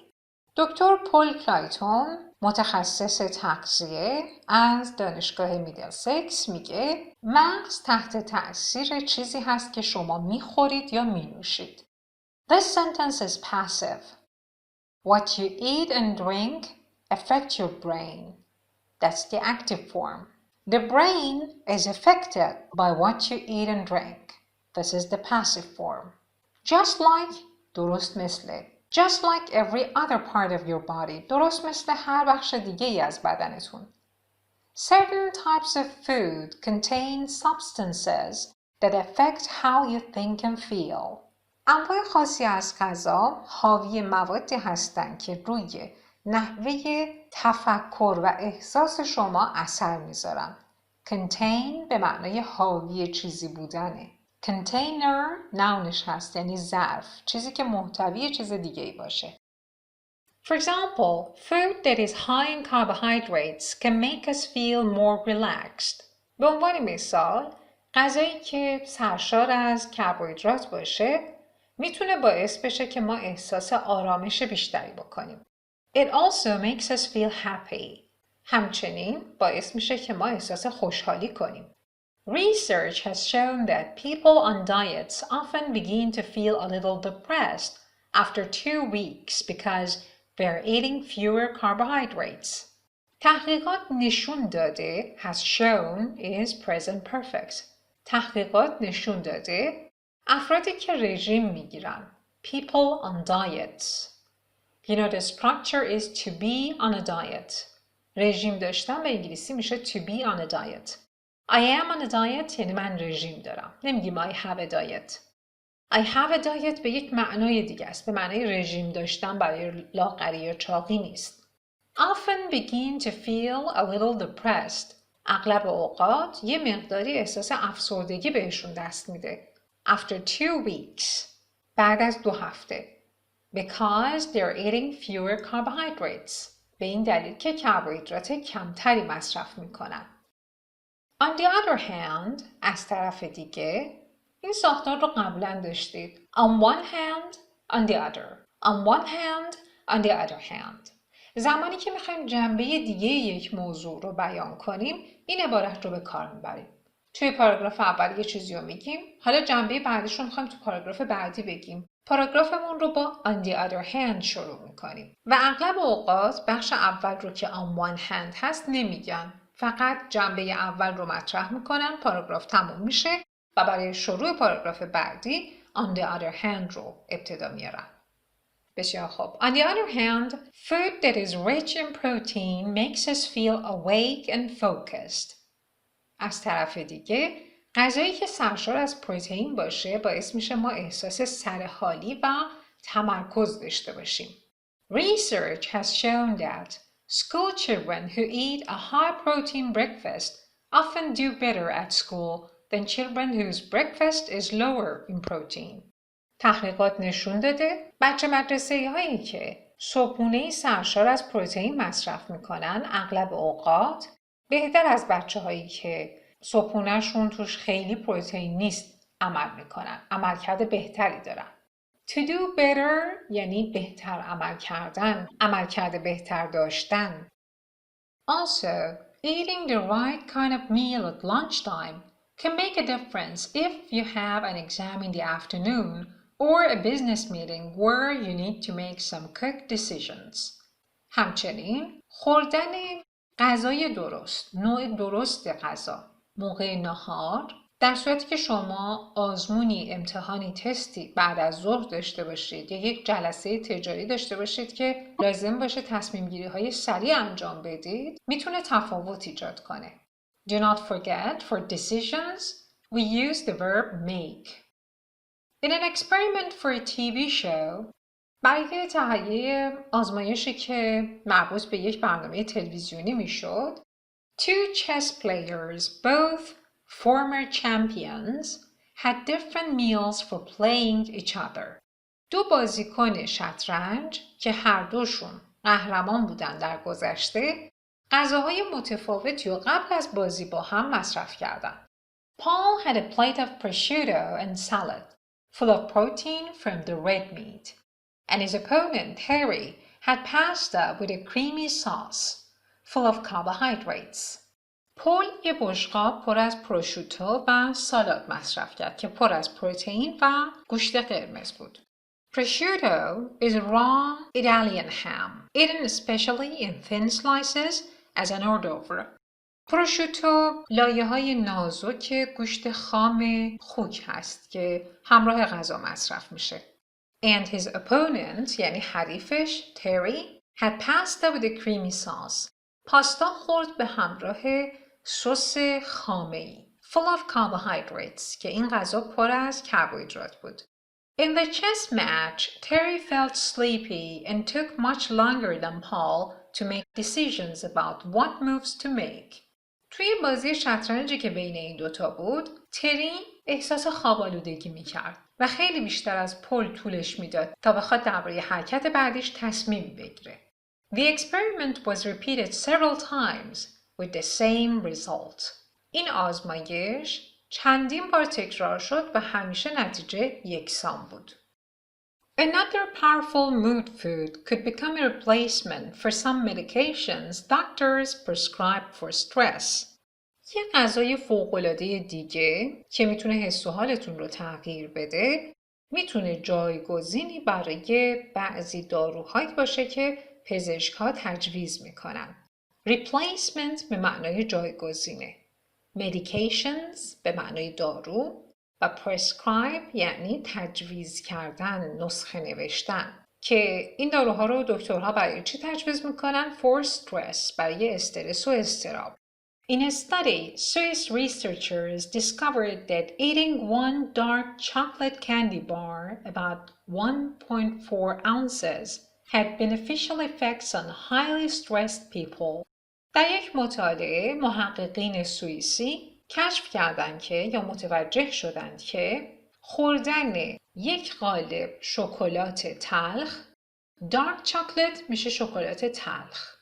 A: دکتر پول کلایتون متخصص تغذیه از دانشگاه میدلسکس میگه مغز تحت تأثیر چیزی هست که شما میخورید یا مینوشید. This sentence is passive. What you eat and drink affect your brain. That's the active form. The brain is affected by what you eat and drink. This is the passive form. درست مثل. Just like every other part of your body. درست مثل هر بخش دیگه ای از بدنتون. Certain types of food contain substances that affect how you think and feel. انواع خاصی از غذا حاوی موادی هستند که روی نحوه تفکر و احساس شما اثر میذارن. Contain به معنای حاوی چیزی بودنه. Container نونش هست یعنی ظرف، چیزی که محتوی چیز دیگه ای باشه. For example, food that is high in carbohydrates can make us feel more relaxed. به عنوان مثال، غذایی که سرشار از کربوهیدرات باشه میتونه باعث بشه که ما احساس آرامش بیشتری بکنیم. It also makes us feel happy. همچنین باعث میشه که ما احساس خوشحالی کنیم. Research has shown that people on diets often begin to feel a little depressed after 2 weeks because they're eating fewer carbohydrates. تحقیقات نشون داده has shown is present perfect. تحقیقات نشون داده افرادی که رژیم میگیرن people on diets. You know the structure is to be on a diet. رژیم داشتن به انگلیسی میشه to be on a diet. I am on a diet یعنی من رژیم دارم. نمیگیم I have a diet. I have a diet به یک معنای دیگه است. به معنای رژیم داشتن برای لاغری یا چاقی نیست. Often begin to feel a little depressed. اغلب اوقات یه مقداری احساس افسردگی بهشون دست میده. After 2 weeks. بعد از 2 هفته. Because they're eating fewer carbohydrates. به این دلیل که کربوهیدرات کمتری مصرف میکنن. On the other hand, از طرف دیگه، این ساختار رو قبلا داشتید. On one hand, on the other. On one hand, on the other hand. زمانی که میخوایم جنبه دیگه یک موضوع رو بیان کنیم، این عبارت رو به کار میبریم. توی پاراگراف اول یه چیزی رو میگیم، حالا جنبه بعدیش رو میخوایم تو پاراگراف بعدی بگیم. پاراگرافمون رو با on the other hand شروع میکنیم. و اغلب اوقات بخش اول رو که on one hand هست نمیگن. فقط جنبه اول رو مطرح میکنن، پاراگراف تموم میشه و برای شروع پاراگراف بعدی on the other hand رو ابتدا میارن. بسیار خوب. On the other hand, food that is rich in protein makes us feel awake and focused. از طرف دیگه، غذایی که سرشار از پروتئین باشه باعث میشه ما احساس سرحالی و تمرکز داشته باشیم. Research has shown that school children who eat a high-protein breakfast often do better at school than children whose breakfast is lower in protein. تحقیقات نشون داده بچه مدرسه‌ای هایی که صبحونه سرشار از پروتئین مصرف میکنن اغلب اوقات بهتر از بچه هایی که صبحونه‌شون توش خیلی پروتئین نیست عمل میکنن. عملکرد بهتری دارن. To do better یعنی بهتر عمل کردن، عملکرد بهتر داشتن. Also, eating the right kind of meal at lunchtime can make a difference if you have an exam in the afternoon or a business meeting where you need to make some quick decisions. همچنین خوردن غذای درست، نوع درست غذا، موقع نهار، در صورتی که شما آزمونی، امتحانی، تستی بعد از ظهر داشته باشید یا یک جلسه تجاری داشته باشید که لازم باشه تصمیم گیری های سریع انجام بدید، میتونه تفاوت ایجاد کنه. Do not forget, for decisions, we use the verb make. In an experiment for a TV show, برای تهیه آزمایشی که مربوط به یک برنامه تلویزیونی میشد، 2 chess players, both former champions, had different meals for playing each other. 2 بازیکن شطرنج که هر دوشون قهرمان بودن در گذشته، غذاهای متفاوتی و قبل از بازی با هم مصرف کردند. Paul had a plate of prosciutto and salad, full of protein from the red meat. And his opponent, Harry, had pasta with a creamy sauce, full of carbohydrates. پول یه بشقاب پر از پروشوتو و سالاد مصرف کرد که پر از پروتئین و گوشت قرمز بود. Prosciutto is raw Italian ham, eaten especially in thin slices as an hors d'oeuvre. پروشوتو لایه‌های نازک گوشت خام خوک هست که همراه غذا مصرف میشه. And his opponent, یعنی حریفش، Terry, had pasta with a creamy sauce. پاستا خورد به همراه سس خامه‌ای. Full of carbohydrates, که این غذا پر از کربوهیدرات بود. In the chess match, Terry felt sleepy and took much longer than Paul to make decisions about what moves to make. توی بازی شطرنجی که بین این دوتا بود، تری احساس خواب‌آلودگی می‌کرد و خیلی بیشتر از پل طولش میداد تا بخواد درباره حرکت بعدیش تصمیم بگیره. The experiment was repeated several times with the same result. این آزمایش چندین بار تکرار شد و همیشه نتیجه یکسان بود. Another powerful mood food could become a replacement for some medications doctors prescribe for stress. یه غذای فوق‌العاده دیگه که میتونه حس و حالتون رو تغییر بده، میتونه جایگزینی برای بعضی داروهایی باشه که پزشک‌ها تجویز میکنن. Replacement به معنای جایگزینه. Medications به معنای دارو و prescribe یعنی تجویز کردن، نسخه نوشتن. که این داروها رو دکترها برای چی تجویز میکنن؟ For stress، برای استرس و اضطراب. In a study, Swiss researchers discovered that eating one dark chocolate candy bar, about 1.4 ounces, had beneficial effects on highly stressed people. در یک مطالعه محققین سوئیسی کشف کردند که یا متوجه شدند که خوردن یک قالب شکلات تلخ، دارک چاکلت میشه شکلات تلخ.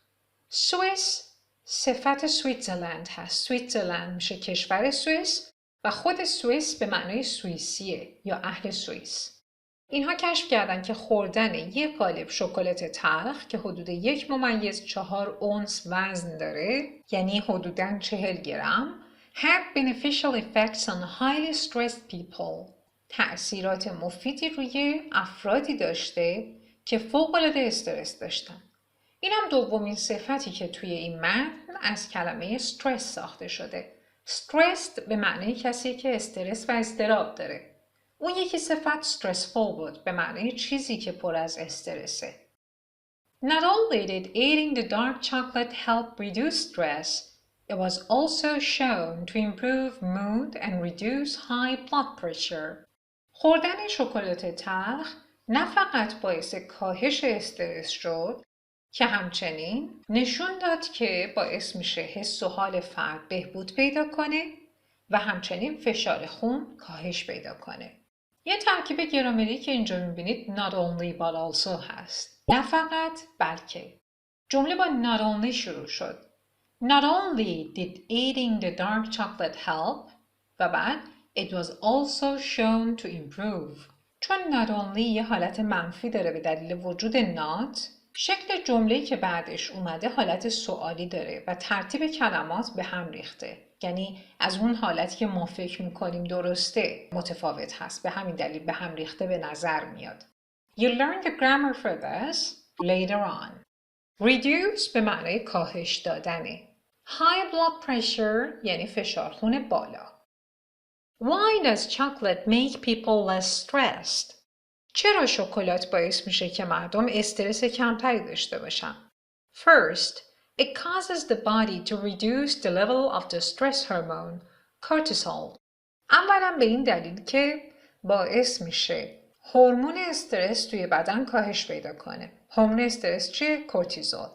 A: سوئیس صفت سویتزرلند هست. سویتزرلند میشه کشور سوئیس و خود سوئیس به معنای سوئیسیه یا اهل سوئیس. اینها کشف کردن که خوردن یک قالب شکلات تلخ که حدود 1.4 اونس وزن داره، یعنی حدوداً 40 گرم، had beneficial effects on highly stressed people. تأثیرات مفیدی روی افرادی داشته که فوق‌العاده استرس داشتن. این هم دومین صفتی که توی این متن از کلمه استرس ساخته شده. استرس به معنی کسی که استرس و اضطراب داره. اون یکی صفت stressful بود به معنی چیزی که پر از استرسه. Not only did eating the dark chocolate help reduce stress, it was also shown to improve mood and reduce high blood pressure. خوردن شکلات تلخ نه فقط باعث کاهش استرس شد که همچنین نشون داد که باعث میشه حس و حال فرد بهبود پیدا کنه و همچنین فشار خون کاهش پیدا کنه. یه ترکیب گرامری که اینجا میبینید not only but also هست. نه فقط بلکه. جمله با not only شروع شد. Not only did eating the dark chocolate help و بعد it was also shown to improve. چون not only یه حالت منفی داره به دلیل وجود not، شکل جمله‌ای که بعدش اومده حالت سوالی داره و ترتیب کلمات به هم ریخته. یعنی از اون حالتی که ما فکر میکنیم درسته متفاوت هست. به همین دلیل به هم ریخته به نظر میاد. You learn the grammar for this later on. Reduce به معنای کاهش دادنه. High blood pressure یعنی فشار خون بالا. Why does chocolate make people less stressed? چرا شکلات باعث میشه که مردم استرس کمتری داشته باشن؟ First, it causes the body to reduce the level of the stress hormone, cortisol. اولا به این دلیل که باعث میشه هورمون استرس توی بدن کاهش پیدا کنه. هورمون استرس چیه؟ کورتیزول.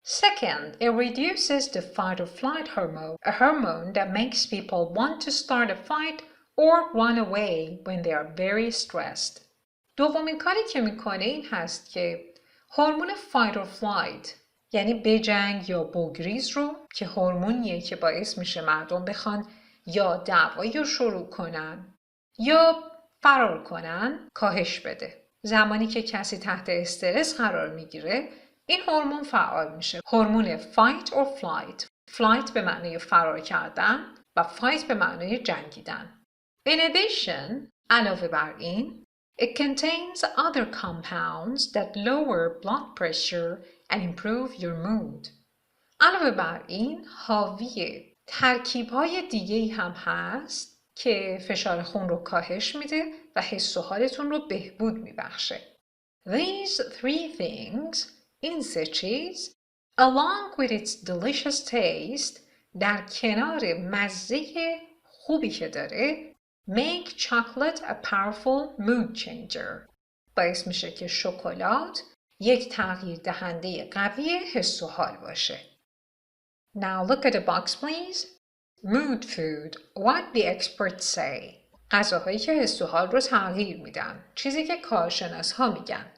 A: Second, it reduces the fight or flight hormone, a hormone that makes people want to start a fight or run away when they are very stressed. دومین کاری که میکنه این هست که هورمون fight or flight یعنی بجنگ یا بگریز رو که هورمونیه که باعث میشه مردم بخوان یا دعوایی رو شروع کنن یا فرار کنن کاهش بده. زمانی که کسی تحت استرس قرار میگیره این هورمون فعال میشه. هورمون fight or flight. flight به معنی فرار کردن و fight به معنی جنگیدن. In addition, علاوه بر این, it contains other compounds that lower blood pressure and improve your mood. علاوه بر این, حاوی ترکیب‌های دیگه‌ای هم هست که فشار خون رو کاهش میده و حس و حالتون رو بهبود میبخشه. These three things, این سه چیز, along with its delicious taste, در کنار مزه خوبی که داره, make chocolate a powerful mood changer. باعث میشه که شکلات یک تغییر دهنده قوی حس و حال باشه. Now look at the box please. Mood food. What the experts say. غذاهایی که حس و حال رو تغییر میدن. چیزی که کارشناس ها میگن.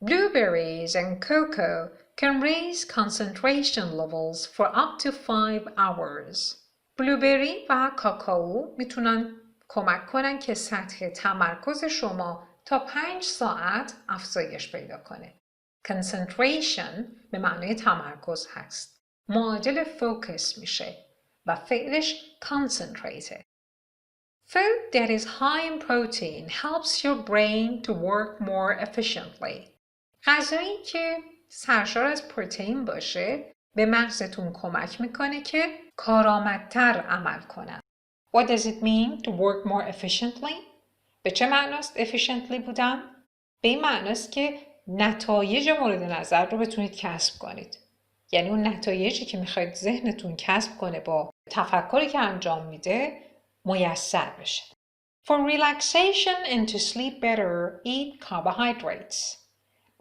A: Blueberries and cocoa can raise concentration levels for up to 5 hours. بلوبری و کاکائو میتونن کمک کنن که سطح تمرکز شما تا 5 ساعت افزایش پیدا کنه. Concentration به معنی تمرکز هست. معادل focus میشه و فعلش concentrate. Food that is high in protein helps your brain to work more efficiently. غذایی که سرشار از پروتئین باشه به مغزتون کمک میکنه که کارآمدتر عمل کنن. What does it mean to work more efficiently? به چه معناست efficiently بودن؟ به این معناست که نتایج مورد نظر رو بتونید کسب کنید. یعنی اون نتایجی که میخواید ذهنتون کسب کنه با تفکری که انجام میده میسر بشه. For relaxation and to sleep better, eat carbohydrates.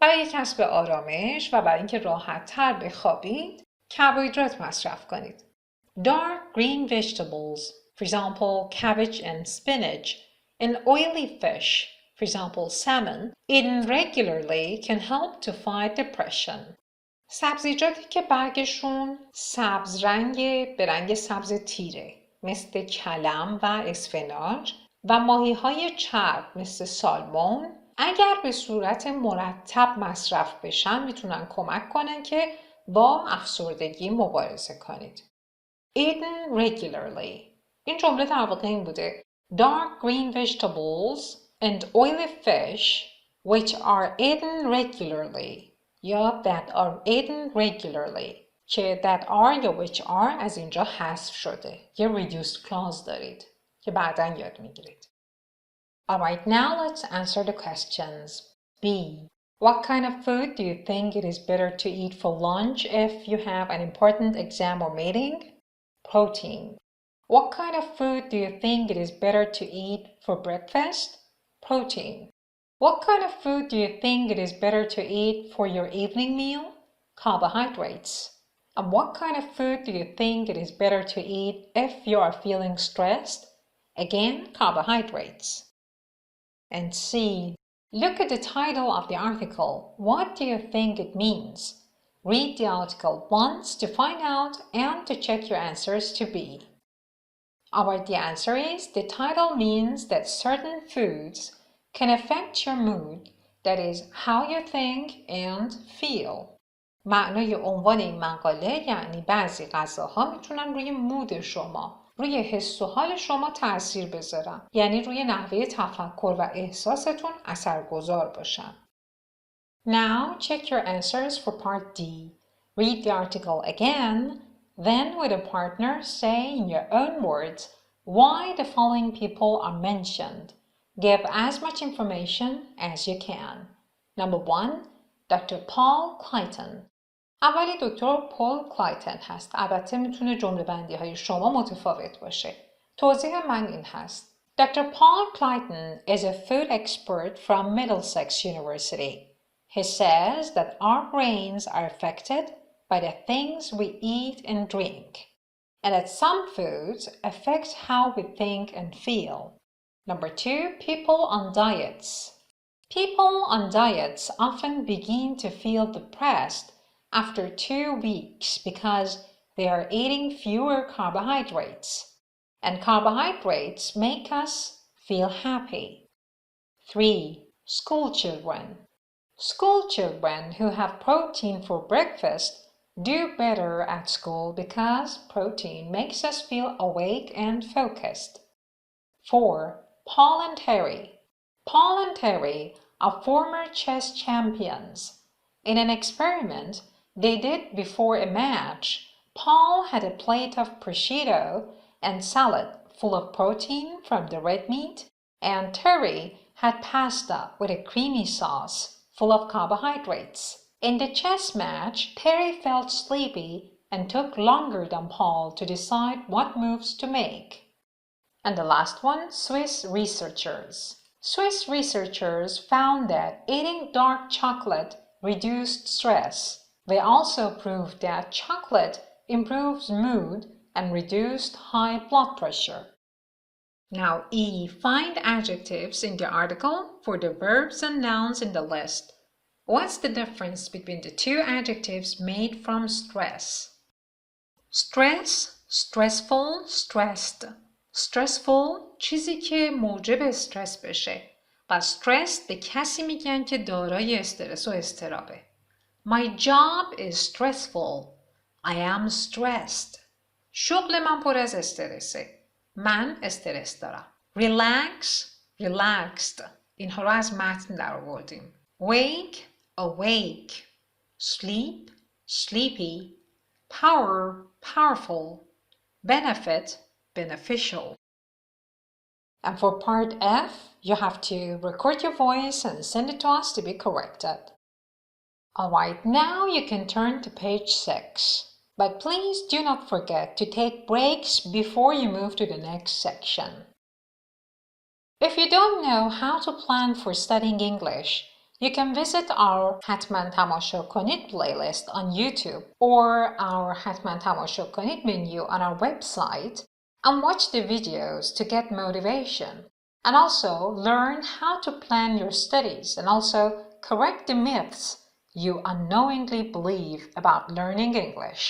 A: برای کسب آرامش و برای اینکه راحت‌تر بخوابید، کربوهیدرات مصرف کنید. Dark green vegetables, for example, cabbage and spinach, An oily fish, for example salmon, eaten regularly can help to fight depression. سبزیجاتی که برگشون سبز رنگ به رنگ سبز تیره مثل کلم و اسفناج و ماهی‌های چرب مثل سالمون اگر به صورت مرتب مصرف بشن میتونن کمک کنن که با افسردگی مبارزه کنید. Eaten regularly. این جمله در واقع این بوده. Dark green vegetables and oily fish which are eaten regularly یا that are eaten regularly که that are یا which are از اینجا حذف شده. یه reduced clause دارید که بعداً یاد میگیرید. Alright, now let's answer the questions. B. What kind of food do you think it is better to eat for lunch if you have an important exam or meeting? Protein. What kind of food do you think it is better to eat for breakfast? Protein. What kind of food do you think it is better to eat for your evening meal? Carbohydrates. And what kind of food do you think it is better to eat if you are feeling stressed? Again, carbohydrates. And C. Look at the title of the article. What do you think it means? Read the article once to find out and to check your answers to B. Alright, the answer is the title means that certain foods can affect your mood, that is, how you think and feel. معنای عنوان این مقاله یعنی بعضی غذاها میتونن روی مود شما، روی حس و حال شما تأثیر بذارن، یعنی روی نحوه تفکر و احساستون اثرگذار باشن. Now check your answers for part D. Read the article again, then with a partner say in your own words why the following people are mentioned. Give as much information as you can. Number 1. Dr. Paul Clayton. اولی دکتر پول کلایتن هست. البته میتونه جمله بندی های شما متفاوت باشه. توضیح من این هست. Dr. Paul Clayton is a food expert from Middlesex University. He says that our brains are affected by the things we eat and drink, and that some foods affect how we think and feel. Number 2, people on diets. People on diets often begin to feel depressed after 2 weeks because they are eating fewer carbohydrates, and carbohydrates make us feel happy. 3. School children. School children who have protein for breakfast do better at school because protein makes us feel awake and focused. 4. Paul and Terry. Paul and Terry are former chess champions. In an experiment they did before a match, Paul had a plate of prosciutto and salad full of protein from the red meat, and Terry had pasta with a creamy sauce full of carbohydrates. In the chess match, Terry felt sleepy and took longer than Paul to decide what moves to make. And the last one, Swiss researchers. Swiss researchers found that eating dark chocolate reduced stress. They also proved that chocolate improves mood and reduced high blood pressure. Now E. Find adjectives in the article for the verbs and nouns in the list. What's the difference between the two adjectives made from stress? Stress, stressful, stressed. Stressful چیزی که موجب استرس بشه و stressed به کسی میگن که دارای استرس و اضطرابه. My job is stressful. I am stressed. شغل من پر از استرسه. من استرس دارم. Relax, relaxed. اینها رو از متن در آوردیم. Wake, awake. Sleep, sleepy. Power, powerful. Benefit, beneficial. And for part F, you have to record your voice and send it to us to be corrected. Alright, now you can turn to page 6. But please do not forget to take breaks before you move to the next section. If you don't know how to plan for studying English, you can visit our حتما تماشا کنید playlist on YouTube or our حتما تماشا کنید menu on our website and watch the videos to get motivation. And also learn how to plan your studies and also correct the myths you unknowingly believe about learning English.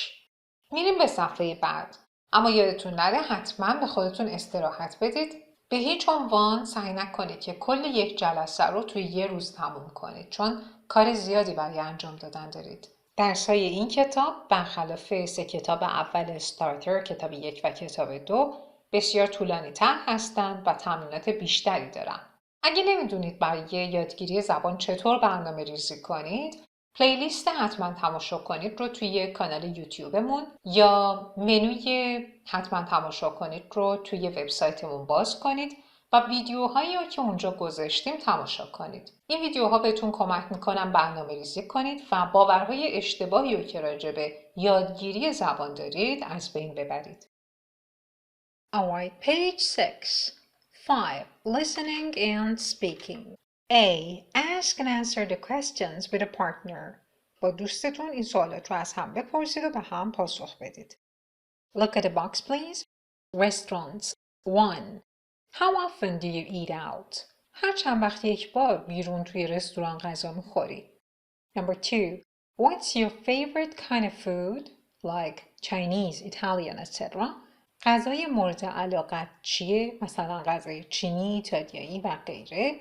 A: میریم به صفحه بعد. اما یادتون نره حتما به خودتون استراحت بدید. به هیچ عنوان سعی نکنید که کل یک جلسه رو توی یه روز تموم کنید چون کار زیادی برای انجام دادن دارید. درس‌های این کتاب برخلاف 3 کتاب اول استارتر، کتاب 1 و کتاب 2 بسیار طولانی تر هستند و تمرینات بیشتری دارن. اگه نمیدونید برای یادگیری زبان چطور برنامه ریزی کنید، پلیلیست حتما تماشا کنید رو توی کانال یوتیوبمون یا منوی حتما تماشا کنید رو توی وبسایتمون باز کنید و ویدیوهایی رو که اونجا گذاشتیم تماشا کنید. این ویدیوها بهتون کمک میکنن برنامه ریزی کنید و باورهای اشتباهی رو که راجع به یادگیری زبان دارید از بین ببرید. Alright, page 6. 5. Listening and speaking. A. Ask and answer the questions with a partner. با دوستتون این سوالات رو از هم بپرسید و به هم پاسخ بدید. Look at the box, please. Restaurants. 1. How often do you eat out? هر چند وقت یک بار بیرون توی رستوران غذا میخوری. Number 2. What's your favorite kind of food? Like Chinese, Italian, etc. غذای مورد علاقت چیه؟ مثلا غذای چینی، ایتالیایی و غیره.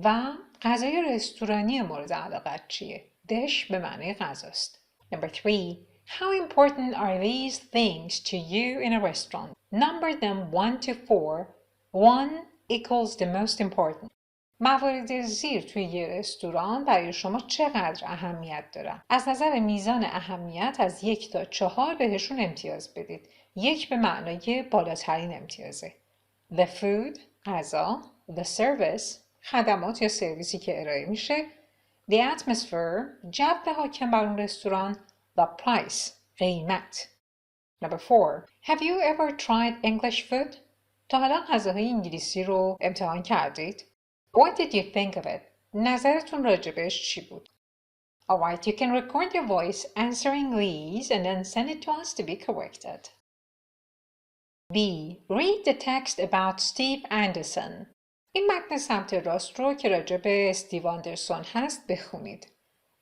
A: و غذای رستورانی مورد علاقت چیه؟ dish به معنی غذاست. Number 3. How important are these things to you in a restaurant? Number them 1 to 4. 1 equals the most important. موارد زیر توی یه رستوران برای شما چقدر اهمیت دارن؟ از نظر میزان اهمیت از 1 تا 4 بهشون امتیاز بدید. 1 به معنای بالاترین امتیازه. The food، غذا. The service، خدمات یا سرویسی که ارائه میشه. The atmosphere، جو حاکم بر اون رستوران. The price، قیمت. Number 4. Have you ever tried English food? تا حالا غذاهای انگلیسی رو امتحان کردید؟ What did you think of it? نظرتون راجبش چی بود؟ Alright, you can record your voice answering these and then send it to us to be corrected. B. Read the text about Steve Anderson. این متن سمت راست رو که راجع به استیو آندرسون هست بخونید.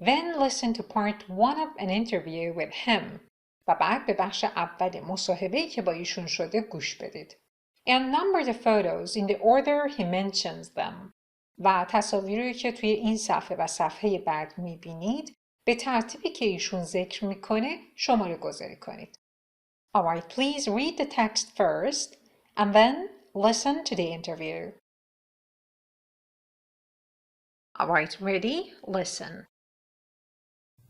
A: Then listen to part 1 of an interview with him. و بعد به بخش اول مصاحبه‌ای که با ایشون شده گوش بدید. And number the photos in the order he mentions them. و تصاویری که توی این صفحه و صفحه بعد میبینید به ترتیبی که ایشون ذکر میکنه شماره گذاری کنید. Alright, please read the text first and then listen to the interview. Alright, ready? Listen.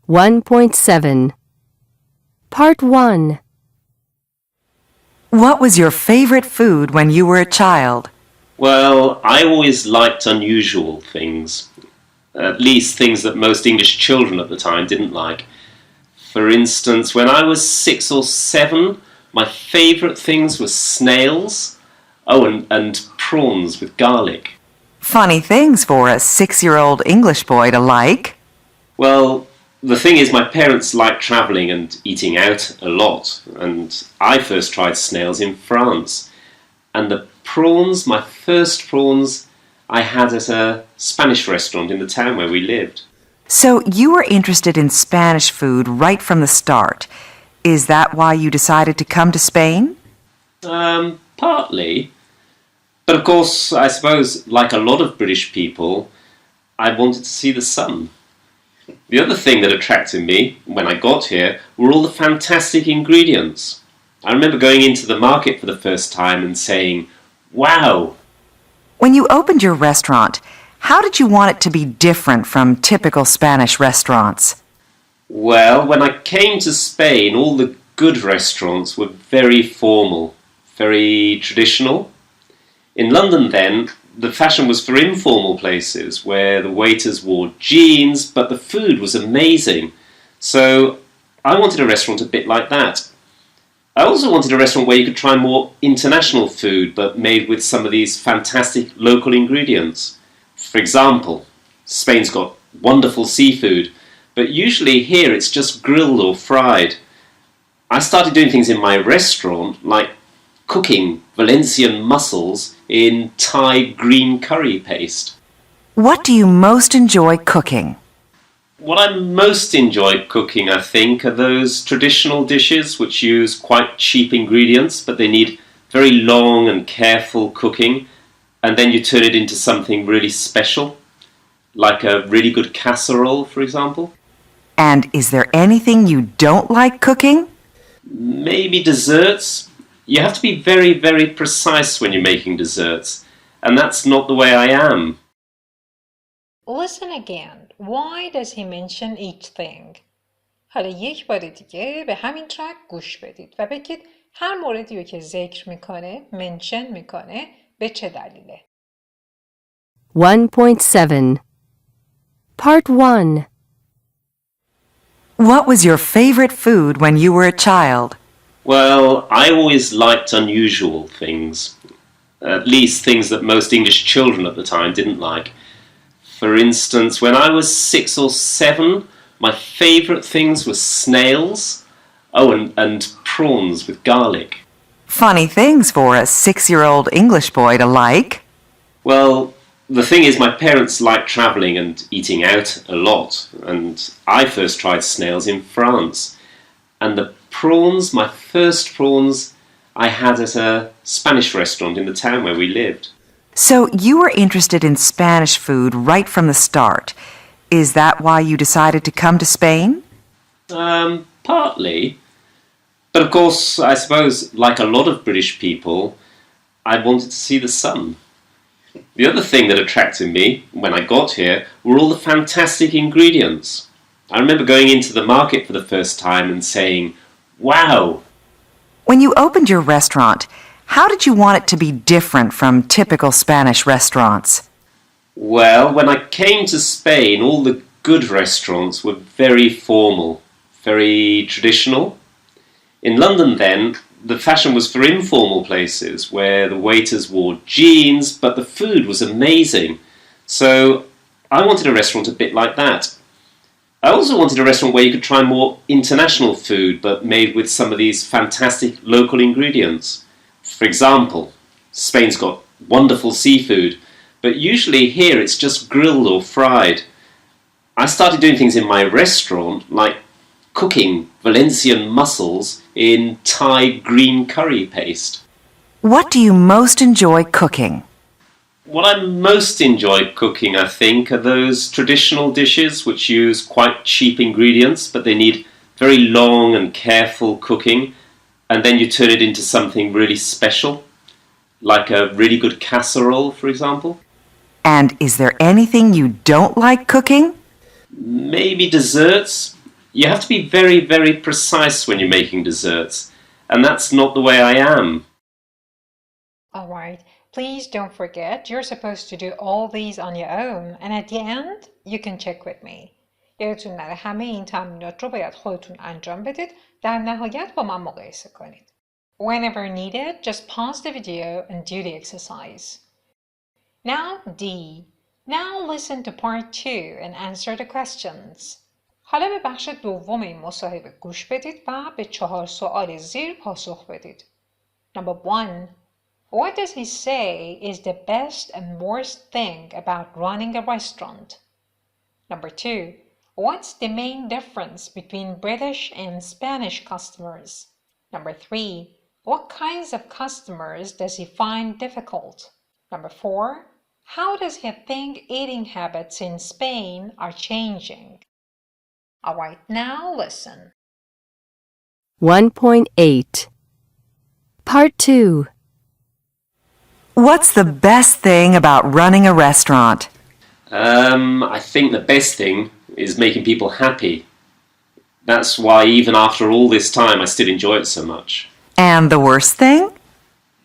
B: 1.7 Part 1.
I: What was your favorite food when you were a child?
J: Well, I always liked unusual things. At least things that most English children at the time didn't like. For instance, when I was 6 or 7, my favorite things were snails. Oh, and prawns with garlic.
I: Funny things for a 6-year-old English boy to like.
J: Well, the thing is, my parents liked travelling and eating out a lot, and I first tried snails in France. And the prawns, my first prawns, I had at a Spanish restaurant in the town where we lived.
I: So you were interested in Spanish food right from the start. Is that why you decided to come to Spain?
J: Partly. But of course, I suppose, like a lot of British people, I wanted to see the sun. The other thing that attracted me when I got here were all the fantastic ingredients. I remember going into the market for the first time and saying, wow!
I: When you opened your restaurant, how did you want it to be different from typical Spanish restaurants?
J: Well, when I came to Spain, all the good restaurants were very formal, very traditional. In London then, the fashion was for informal places where the waiters wore jeans, but the food was amazing. So I wanted a restaurant a bit like that. I also wanted a restaurant where you could try more international food, but made with some of these fantastic local ingredients. For example, Spain's got wonderful seafood, but usually here it's just grilled or fried. I started doing things in my restaurant, like cooking Valencian mussels in Thai green curry paste.
I: What do you most enjoy cooking?
J: What I most enjoy cooking, I think, are those traditional dishes which use quite cheap ingredients, but they need very long and careful cooking, and then you turn it into something really special, like a really good casserole, for example.
I: And is there anything you don't like cooking?
J: Maybe desserts. You have to be very, very precise when you're making desserts, and that's not the way I am.
A: Listen again. Why does he mention each thing? حالا یک بار دیگه به همین ترک گوش بدید و بگید هر موردی رو که ذکر میکنه، منشن میکنه، به چه دلیله.
B: 1.7 Part 1
I: What was your favorite food when you were a child?
J: Well, I always liked unusual things. At least things that most English children at the time didn't like. For instance, when I was 6 or 7, my favourite things were snails. Oh, and prawns with garlic.
I: Funny things for a 6-year-old English boy to like.
J: Well, the thing is, my parents liked travelling and eating out a lot, and I first tried snails in France. And the prawns, my first prawns, I had at a Spanish restaurant in the town where we lived.
I: So you were interested in Spanish food right from the start. Is that why you decided to come to Spain?
J: Partly. But of course, I suppose, like a lot of British people, I wanted to see the sun. The other thing that attracted me when I got here were all the fantastic ingredients. I remember going into the market for the first time and saying, wow!
I: When you opened your restaurant, how did you want it to be different from typical Spanish restaurants?
J: Well, when I came to Spain, all the good restaurants were very formal, very traditional. In London then, the fashion was for informal places where the waiters wore jeans, but the food was amazing. So I wanted a restaurant a bit like that. I also wanted a restaurant where you could try more international food, but made with some of these fantastic local ingredients. For example, Spain's got wonderful seafood, but usually here it's just grilled or fried. I started doing things in my restaurant, like cooking Valencian mussels in Thai green curry paste.
I: What do you most enjoy cooking?
J: What I most enjoy cooking, I think, are those traditional dishes which use quite cheap ingredients, but they need very long and careful cooking, and then you turn it into something really special, like a really good casserole, for example.
I: And is there anything you don't like cooking?
J: Maybe desserts. You have to be very, very precise when you're making desserts, and that's not the way I am.
A: Alright, please don't forget you're supposed to do all these on your own, and at the end, you can check with me. یادتون نره همه این تمرینات رو باید خودتون انجام بدید، در نهایت با من مقایسه کنید. Whenever needed, just pause the video and do the exercise. Now D. Now listen to part 2 and answer the questions. حالا به بخش دوم این مصاحبه گوش بدید و به 4 سوال زیر پاسخ بدید. Number 1. What does he say is the best and worst thing about running a restaurant? Number 2. What's the main difference between British and Spanish customers? Number 3. What kinds of customers does he find difficult? Number 4. How does he think eating habits in Spain are changing? Alright, now listen.
B: 1.8 Part 2
I: What's the best thing about running a restaurant?
J: I think the best thing is making people happy. That's why even after all this time I still enjoy it so much.
I: And the worst thing?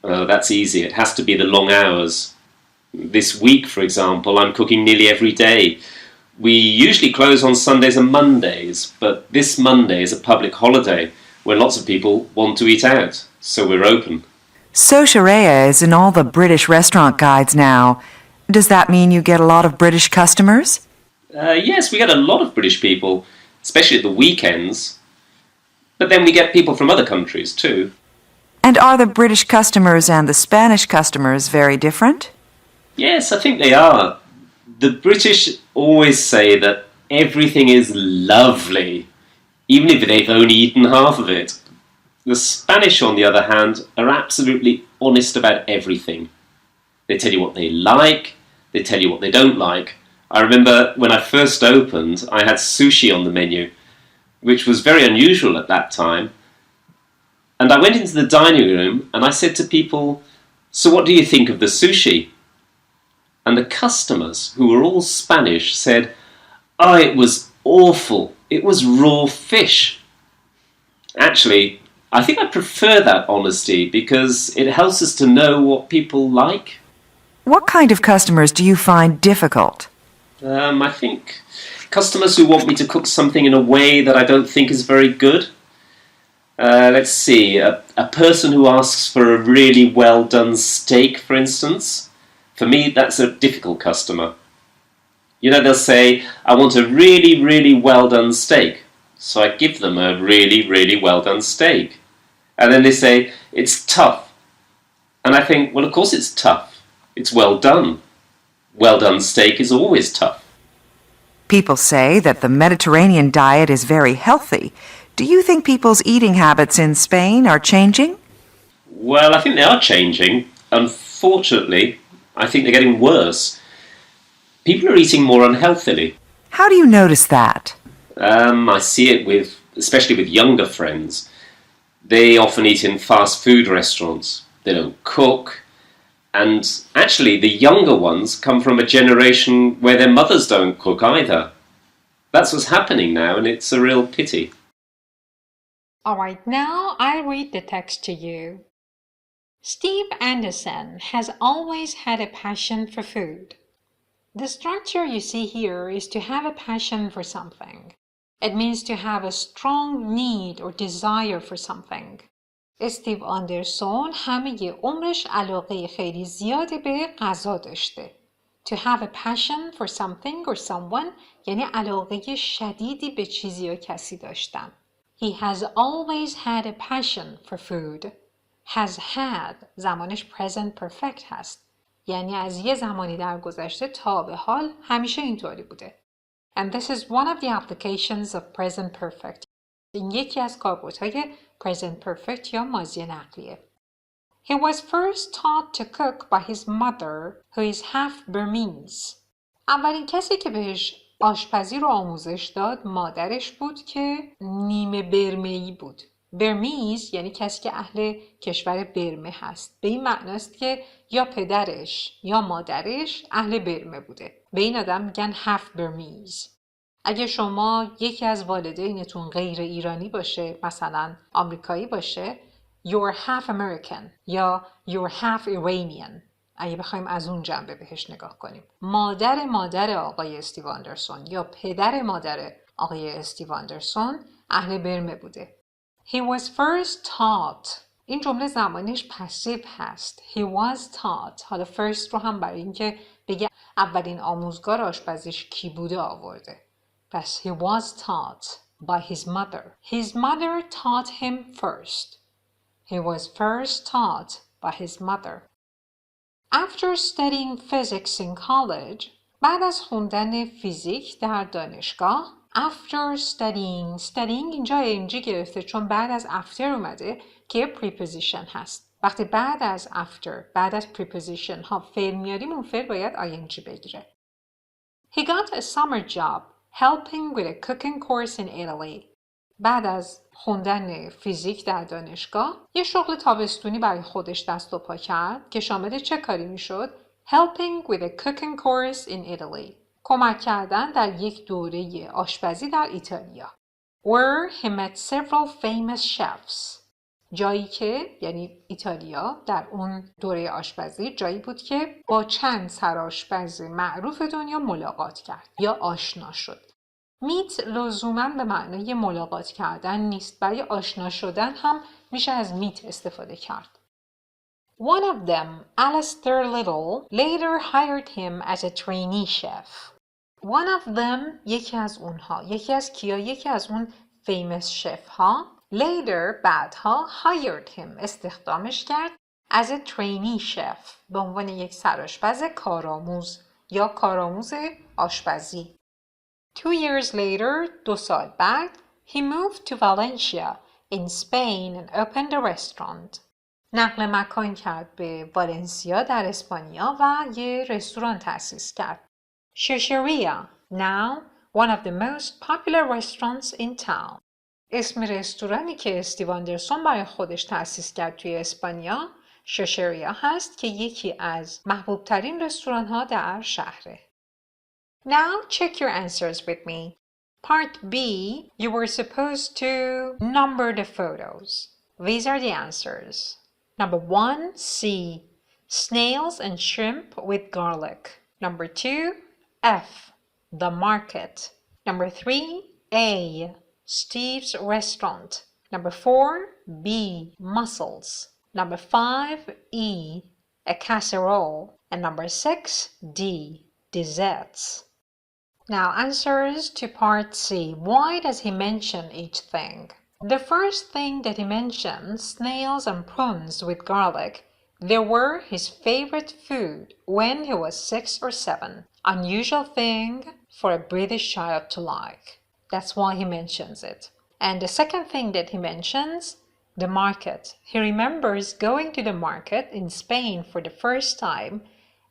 J: That's easy. It has to be the long hours. This week, for example, I'm cooking nearly every day. We usually close on Sundays and Mondays, but this Monday is a public holiday when lots of people want to eat out, so we're open.
I: Sociarea is in all the British restaurant guides now. Does that mean you get a lot of British customers?
J: Yes, we get a lot of British people, especially at the weekends. But then we get people from other countries too.
I: And are the British customers and the Spanish customers very different?
J: Yes, I think they are. The British always say that everything is lovely, even if they've only eaten half of it. The Spanish, on the other hand, are absolutely honest about everything. They tell you what they like, they tell you what they don't like. I remember when I first opened, I had sushi on the menu, which was very unusual at that time. And I went into the dining room and I said to people, "So what do you think of the sushi?" And the customers, who were all Spanish, said, "Oh, it was awful. It was raw fish." Actually, I think I prefer that honesty because it helps us to know what people like.
I: What kind of customers do you find difficult?
J: I think customers who want me to cook something in a way that I don't think is very good. Let's see, a person who asks for a really well done steak, for instance. For me, that's a difficult customer. You know, they'll say, "I want a really, really well done steak." So I give them a really, really well done steak. And then they say, "It's tough." And I think, well, of course it's tough. It's well done. Well done steak is always tough.
I: People say that the Mediterranean diet is very healthy. Do you think people's eating habits in Spain are changing?
J: Well, I think they are changing. Unfortunately, I think they're getting worse. People are eating more unhealthily.
I: How do you notice that?
J: I see it especially with younger friends. They often eat in fast food restaurants. They don't cook. And actually, the younger ones come from a generation where their mothers don't cook either. That's what's happening now, and it's a real pity.
A: Alright, now I'll read the text to you. Steve Anderson has always had a passion for food. The structure you see here is to have a passion for something. It means to have a strong need or desire for something. استیو آندرسون همه عمرش علاقه خیلی زیادی به غذا داشته. To have a passion for something or someone یعنی علاقه شدیدی به چیزی یا کسی داشتن. He has always had a passion for food. Has had زمانش present perfect هست. یعنی از یه زمانی در گذشته تا به حال همیشه اینطوری بوده. And this is one of the applications of present perfect. این یکی از کاربردهای present perfect یا ماضی نقلیه. He was first taught to cook by his mother, who is half Burmese. اولین کسی که بهش آشپزی رو آموزش داد مادرش بود که نیمه برمه‌ای بود. برمیز یعنی کسی که اهل کشور برمه هست. به این معناست که یا پدرش یا مادرش اهل برمه بوده. به این آدم میگن half Burmese. اگه شما یکی از والدینتون غیر ایرانی باشه، مثلا آمریکایی باشه، you're half American یا you're half Iranian. اگه بخوایم از اون جنبه بهش نگاه کنیم. مادر آقای استیو آندرسون یا پدر مادر آقای استیو آندرسون اهل برمه بوده. He was first taught. این جمله زمانش پسیو هست. He was taught. حالا first رو هم برای اینکه بگه اولین آموزگار آشپزیش کی بوده آورده. پس he was taught by his mother. His mother taught him first. He was first taught by his mother. After studying physics in college, بعد از خوندن فیزیک در دانشگاه، after studying اینجا ing گرفته چون بعد از after اومده که preposition هست. وقتی بعد از preposition ها فعل میاریم اون فعل باید ing بگیره. He got a summer job helping with a cooking course in Italy. بعد از خوندن فیزیک در دانشگاه یه شغل تابستونی برای خودش دست و پا کرد که شامل چه کاری میشد؟ Helping with a cooking course in Italy. کمک کردن در یک دوره آشپزی در ایتالیا. Where he met several famous chefs. جایی که یعنی ایتالیا در اون دوره آشپزی جایی بود که با چند سرآشپز معروف دنیا ملاقات کرد یا آشنا شد. میت لزوماً به معنای ملاقات کردن نیست. برای آشنا شدن هم میشه از میت استفاده کرد. One of them, Alistair Little, later hired him as a trainee chef. One of them, یکی از اونها. یکی از کیا؟ یکی از اون famous chef ها. Later بعدها hired him استخدامش کرد as a trainee chef به عنوان یک سرآشپز کارآموز یا کارآموز آشپزی. 2 years later 2 سال بعد he moved to Valencia in Spain and opened a restaurant. نقل مکان کرد به والنسیا در اسپانیا و یه رستوران تأسیس کرد. Shisheria, now one of the most popular restaurants in town. اسم رستورانی که استیو آندرسون برای خودش تأسیس کرد توی اسپانیا ششریا هست که یکی از محبوب ترین رستوران ها در شهره. Now check your answers with me. Part B, you were supposed to number the photos. These are the answers. Number 1, C, snails and shrimp with garlic. Number 2, F, the market. Number 3, A, Steve's restaurant. Number 4, B, mussels. Number 5, E, a casserole. And number 6, D, desserts. Now answers to part C. Why does he mention each thing? The first thing that he mentions, snails and prawns with garlic, they were his favorite food when he was 6 or 7. Unusual thing for a British child to like. That's why he mentions it. And the second thing that he mentions, the market. He remembers going to the market in Spain for the first time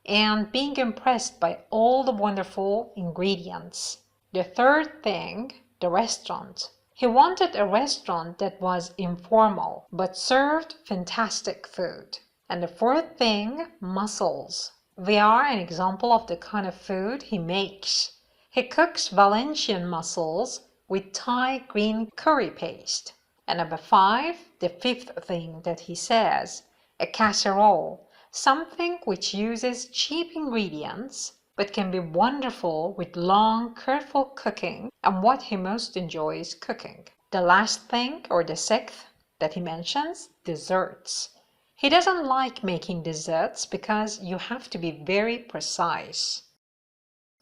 A: and being impressed by all the wonderful ingredients. The third thing, the restaurant. He wanted a restaurant that was informal but served fantastic food. And the fourth thing, mussels. They are an example of the kind of food he makes. He cooks Valencian mussels with Thai green curry paste. And number 5, the fifth thing that he says, a casserole, something which uses cheap ingredients but can be wonderful with long, careful cooking and what he most enjoys cooking. The last thing, or the sixth, that he mentions, desserts. He doesn't like making desserts because you have to be very precise.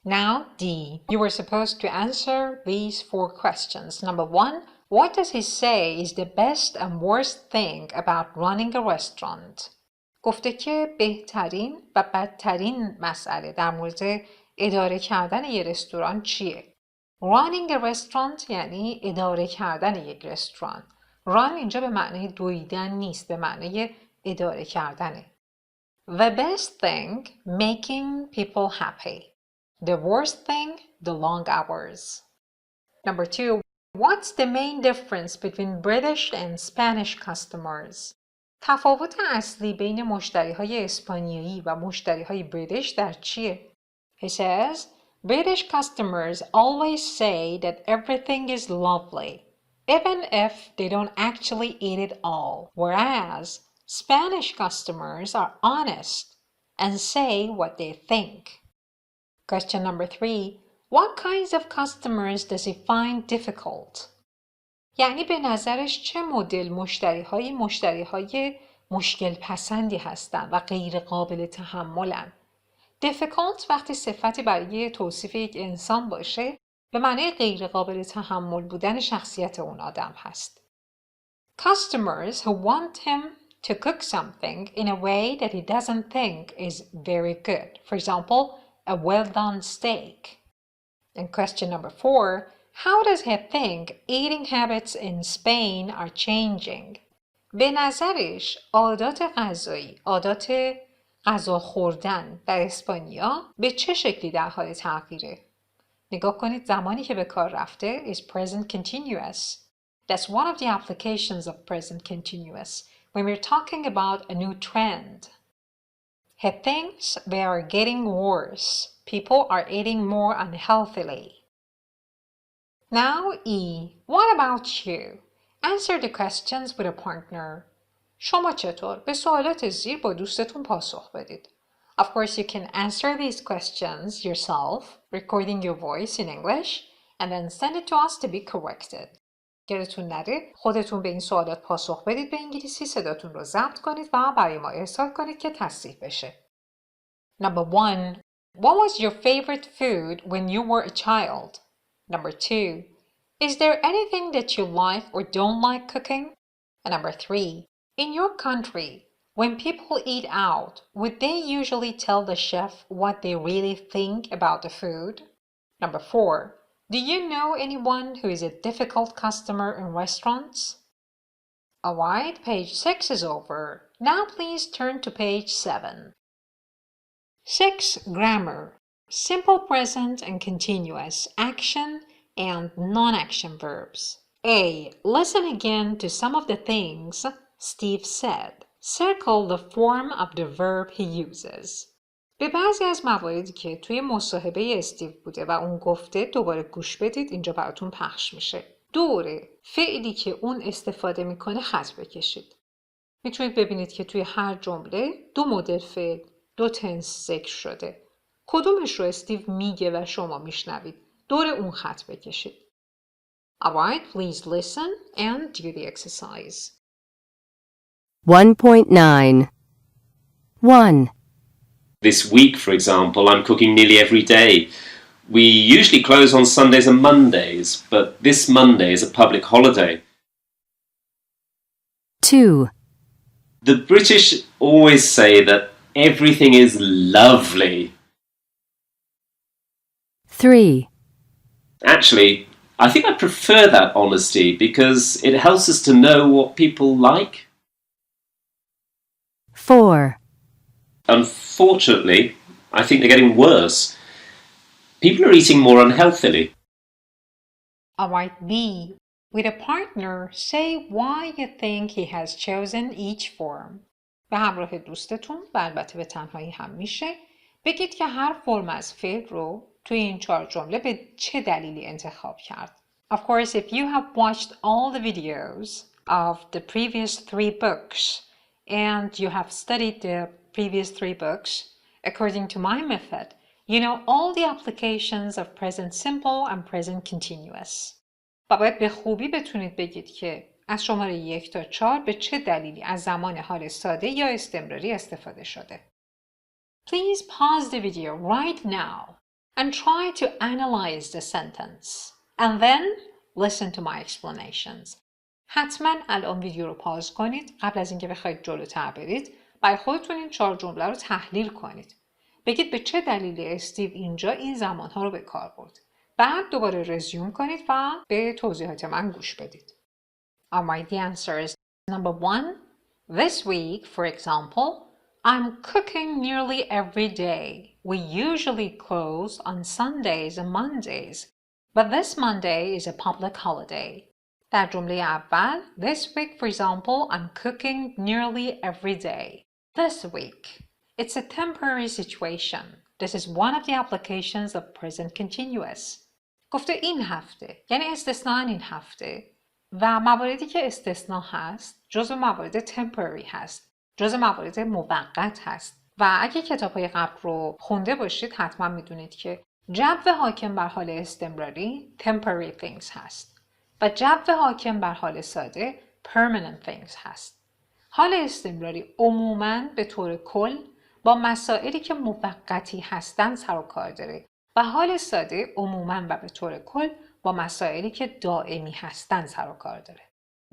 A: Now, D. You were supposed to answer these 4 questions. Number 1, what does he say is the best and worst thing about running a restaurant? گفته که بهترین و بدترین مسئله در مورد اداره کردن یک رستوران چیه؟ Running a restaurant یعنی اداره کردن یک رستوران. Run اینجا به معنی دویدن نیست، به معنی اداره کردنه. The best thing, making people happy. The worst thing, the long hours. Number 2, what's the main difference between British and Spanish customers? تفاوت اصلی بین مشتری‌های اسپانیایی و مشتری‌های بریتیش در چیه؟ He says, British customers always say that everything is lovely, even if they don't actually eat it all, whereas Spanish customers are honest and say what they think. Question number 3. What kinds of customers does he find difficult? یعنی به نظرش چه مدل مشتری‌های مشکل پسندی هستند و غیر قابل تحملن؟ difficult وقتی صفتی برای توصیف یک انسان باشه به معنی غیر قابل تحمل بودن شخصیت اون آدم هست. Customers who want him to cook something in a way that he doesn't think is very good. For example, a well-done steak. And question number 4, how does he think eating habits in Spain are changing? به نظرش عادات غذایی، عادات غذا خوردن در اسپانیا به چه شکلی در حال تغییره؟ نگاه کنید زمانی که به کار رفته is present continuous. That's one of the applications of present continuous when we're talking about a new trend. He thinks they are getting worse. People are eating more unhealthily. Now E. What about you? Answer the questions with a partner. شما چطور؟ به سوالات زیر با دوستتون پاسخ بدید. Of course, you can answer these questions yourself, recording your voice in English, and then send it to us to be corrected. یادتون نره خودتون به این سوالات پاسخ بدید به انگلیسی، صداتون رو ضبط کنید و برای ما ارسال کنید که تصحیح بشه. Number 1. What was your favorite food when you were a child? Number 2. Is there anything that you like or don't like cooking? And number 3, in your country, when people eat out, would they usually tell the chef what they really think about the food? Number 4, do you know anyone who is a difficult customer in restaurants? Alright, page 6 is over. Now please turn to page 7. 6. Grammar. Simple present and continuous, action and non-action verbs. A. Listen again to some of the things Steve said. Circle the form of the verb he uses. به بعضی از مواردی که توی مصاحبه استیو بوده و اون گفته دوباره گوش بدید، اینجا براتون پخش میشه. دوره، فعلی که اون استفاده میکنه خط بکشید. میتونید ببینید که توی هر جمله 2 مدل فعل، 2 تنس ذکر شده. کدومش رو استیو میگه و شما میشنوید؟ دور اون خط بکشید. Alright, please listen and do the exercise.
B: 1.9 1.
J: This week, for example, I'm cooking nearly every day. We usually close on Sundays and Mondays, but this Monday is a public holiday.
B: 2.
J: The British always say that everything is lovely.
B: 3.
J: Actually, I think I prefer that honesty because it helps us to know what people like.
B: 4.
J: Unfortunately, I think they're getting worse. People are eating more unhealthily.
A: Alright, B. With a partner, say why you think he has chosen each form. به همراه دوستتون و البته به تنهایی هم میشه بگید که هر فرم از فعل رو توی این 4 جمله به چه دلیلی انتخاب کرد. Of course, if you have watched all the videos of the previous 3 books and you have studied the previous 3 books, according to my method, you know all the applications of present simple and present continuous. و باید به خوبی بتونید بگید که از شماره 1 تا 4 به چه دلیلی از زمان حال ساده یا استمراری استفاده شده. Please pause the video right now and try to analyze the sentence and then listen to my explanations. حتما الان ویدیو رو پاز کنید قبل از اینکه بخواید جلوتر برید برای خودتون این 4 جمله رو تحلیل کنید. بگید به چه دلیلی استیو اینجا این زمانها رو به کار برد. بعد دوباره رزیوم کنید و به توضیحات من گوش بدید. Alright, the answers. Number 1. This week, for example, I'm cooking nearly every day. We usually close on Sundays and Mondays, but this Monday is a public holiday. در جمله اول, this week, for example, I'm cooking nearly every day. This week. It's a temporary situation. This is one of the applications of present continuous. گفته این هفته یعنی استثناء این هفته و مواردی که استثناء هست جزو موارد temporary هست، جزو موارد موقت هست و اگه کتاب‌های قبل رو خونده باشید حتما میدونید که جو حاکم بر حال استمراری temporary things هست و جو حاکم بر حال ساده permanent things هست. حال استمراری عموماً به طور کل با مسائلی که موقتی هستن سر و کار داره و حال ساده عموماً و به طور کل با مسائلی که دائمی هستن سر و کار داره.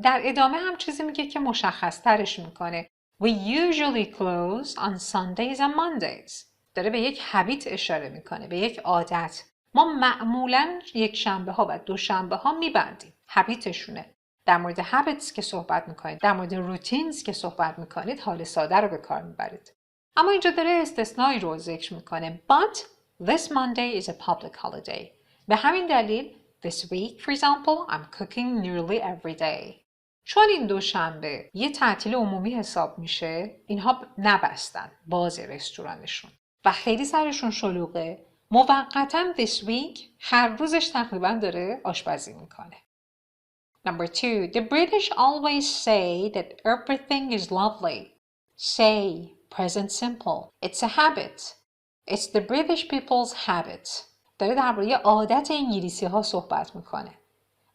A: در ادامه هم چیزی میگه که مشخص ترش میکنه. We usually close on Sundays and Mondays. داره به یک هابیت اشاره میکنه، به یک عادت. ما معمولاً یک شنبه ها و دوشنبه ها میبندیم. هابیتشونه. در مورد هابیتس که صحبت میکنید، در مورد روتینز که صحبت میکنید، حال ساده رو به کار میبرید. اما اینجا داره استثنایی رو ذکر میکنه. But this Monday is a public holiday. به همین دلیل this week, for example, I'm cooking nearly every day. چون این دوشنبه یه تعطیل عمومی حساب میشه، اینها نبستن باز رستورانشون و خیلی سرشون شلوغه. موقتاً this week هر روزش تقریباً داره آشپزی میکنه. Number 2. The British always say that everything is lovely. Say, present simple. It's a habit. It's the British people's habit. داره درباره عادت انگلیسی ها صحبت میکنه.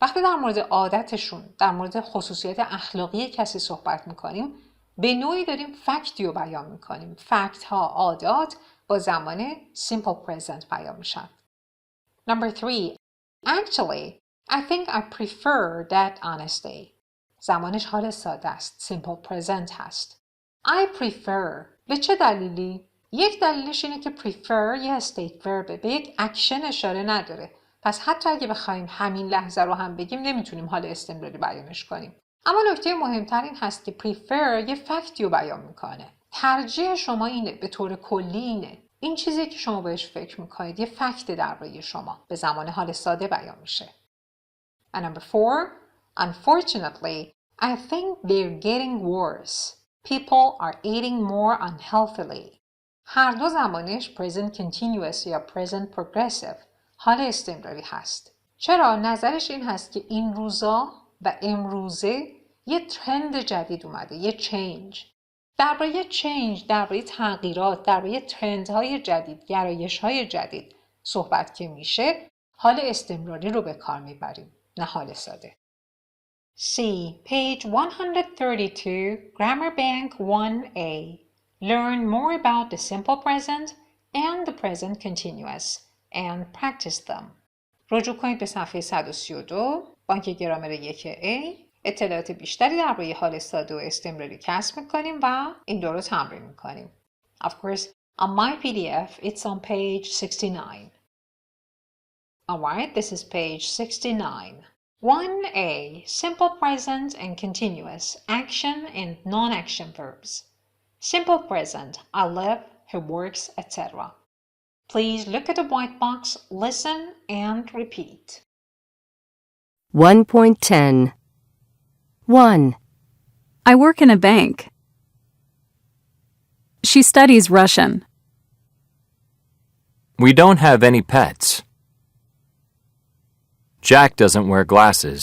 A: وقتی در مورد عادتشون، در مورد خصوصیات اخلاقی کسی صحبت میکنیم، به نوعی داریم فکتی رو بیان میکنیم. فکت ها، عادات با زمان simple present بیان میشن. Number 3. Actually, I think I prefer that honesty. زمانش حال ساده است. Simple present هست. I prefer. به چه دلیلی؟ یک دلیلش اینه که prefer یه state verb به یک اکشن اشاره نداره. پس حتی اگه بخوایم همین لحظه رو هم بگیم نمیتونیم حال استمراری بیانش کنیم. اما نکته مهمتر این هست که prefer یه فکتی رو بیان میکنه. ترجیح شما اینه، به طور کلی اینه. این چیزی که شما بهش فکر میکنید یه فکت درباره شما به زمان حال ساده بیان میشه. And number 4, unfortunately, I think they're getting worse. People are eating more unhealthily. هر دو زمانش present continuous یا present progressive حال استمراری هست. چرا؟ نظرش این هست که این روزا و امروزه یه ترند جدید اومده، یه چینج. درباره چینج، درباره تغییرات، درباره ترندهای جدید، گرایش‌های جدید صحبت که میشه، حال استمراری رو به کار میبریم، نه حال ساده. C. Page 132, Grammar Bank 1A. Learn more about the simple present and the present continuous and practice them. رجوع کنید به صفحه 132 بانک گرامر 1A. اطلاعات بیشتری درباره حال ساده و استمراری کسب میکنیم و این دو رو تمرین میکنیم. Of course, on my PDF, it's on page 69. Alright, this is page 69. 1A. Simple present and continuous, action and non-action verbs. Simple present, I live, he works, etc. Please look at the white box, listen, and repeat.
B: 1.10 1.
K: I work in a bank. She studies Russian.
D: We don't have any pets. Jack doesn't wear glasses.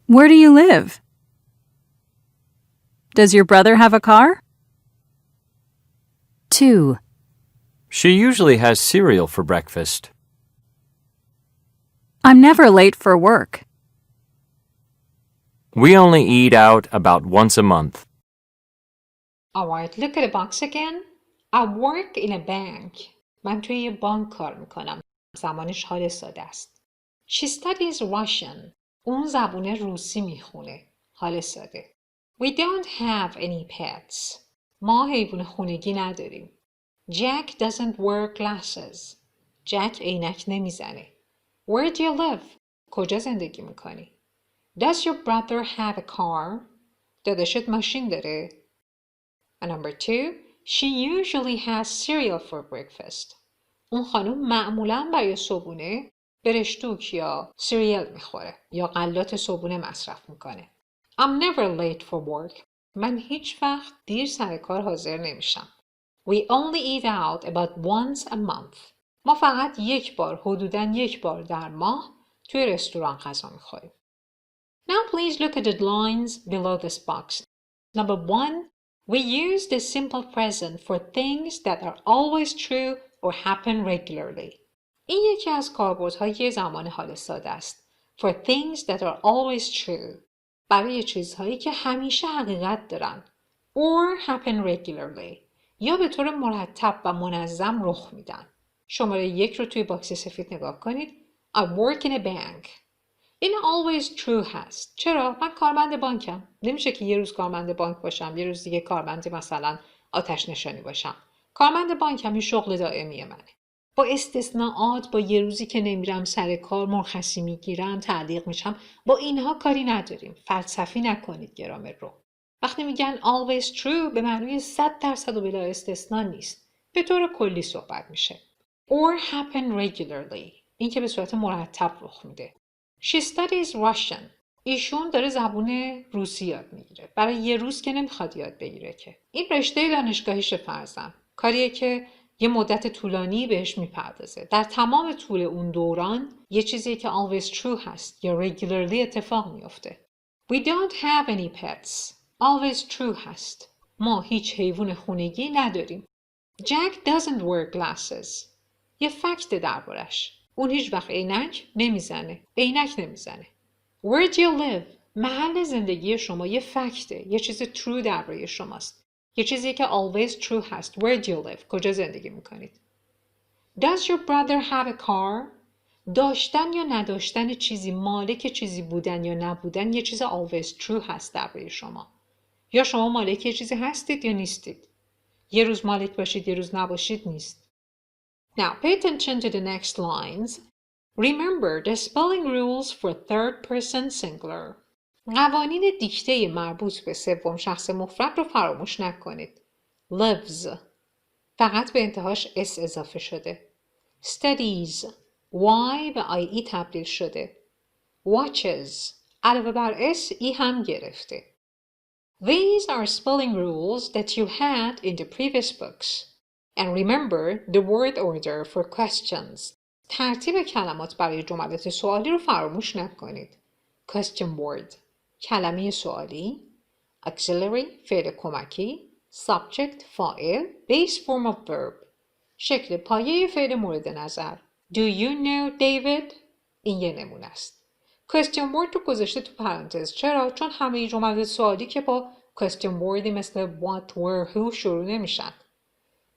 K: Where do you live? Does your brother have a car?
B: 2.
D: She usually has cereal for breakfast.
K: I'm never late for work.
D: We only eat out about once a month.
A: Alright, look at the box again. I work in a bank. من توی یه بانک کار میکنم. زمانش حال ساده است. She studies Russian. اون زبون روسی میخونه. حال ساده. We don't have any pets. ما حیوان خونگی نداریم. Jack doesn't wear glasses. Jack عینک نمیزنه. Where do you live? کجا زندگی میکنی؟ Does your brother have a car? داداشت ماشین داره؟ And number 2, she usually has cereal for breakfast. اون خانم معمولاً برای صبحونه برشتوک یا سیریال میخوره یا غلات صبحونه مصرف میکنه. I'm never late for work. من هیچ وقت دیر سر کار حاضر نمیشم. We only eat out about once a month. ما فقط حدوداً یک بار در ماه توی رستوران غذا میخوریم. Now please look at the lines below this box. Number 1, we use the simple present for things that are always true or happen regularly. این یکی از کاربردهای زمان حال ساده است. For things that are always true. برای چیزهایی که همیشه حقیقت دارن. Or happen regularly. یا به طور مرتب و منظم رخ میدن. شماره 1 رو توی باکس سفید نگاه کنید. I work in a bank. این always true هست. چرا؟ من کارمند بانکم. نمیشه که یه روز کارمند بانک باشم، یه روز دیگه کارمند مثلا آتش نشانی باشم. کارمند بانکم این شغل دائمی منه. با استثناءات، با یه روزی که نمیرم سر کار، مرخصی میگیرم، تعلیق میشم، با اینها کاری نداریم. فلسفی نکنید گرامر رو. وقتی میگن always true به معنی 100% و بلا استثناء نیست. به طور کلی صحبت میشه. Or happen regularly. این که به صورت مرتب رخ میده. She studies Russian. ایشون داره زبون روسی یاد میگیره. برای یه روز که نمیخواد یاد بگیره که. این رشته دانشگاهیش فرضاً. کاریه که یه مدت طولانی بهش میپردازه. در تمام طول اون دوران یه چیزی که always true هست یا regularly اتفاق میفته. We don't have any pets. Always true هست. ما هیچ حیوان خونگی نداریم. Jack doesn't wear glasses. یه فکت دربارش. اون هیچ وقت عینک نمیزنه. Where do you live? محل زندگی شما یه فکته. یه چیز true درباره شماست. یه چیزی که always true هست. Where do you live? کجا زندگی میکنید؟ Does your brother have a car? داشتن یا نداشتن چیزی، مالک چیزی بودن یا نبودن یه چیز always true هست درباره شما. یا شما مالک یه چیزی هستید یا نیستید. یه روز مالک باشید، یه روز نباشید نیست. Now, pay attention to the next lines. Remember the spelling rules for third person singular. قوانین دیکته مربوط به سوم شخص مفرد رو فراموش نکنید. Lives. فقط به انتهاش s اضافه شده. Studies. y به ie تبدیل شده. Watches. علاوه بر s ای هم گرفته. These are spelling rules that you had in the previous books. And remember the word order for questions. ترتیب کلمات برای جملات سوالی رو فراموش نکنید. Question word. کلمه سوالی. Auxiliary. فعل کمکی. Subject. فاعل. Base form of verb. شکل پایه فعل مورد نظر. Do you know David? این یه نمونه است. Question word رو گذاشته تو پرانتز. چرا؟ چون همه جملات سوالی که با question wordی مثل what, where, who شروع نمیشن.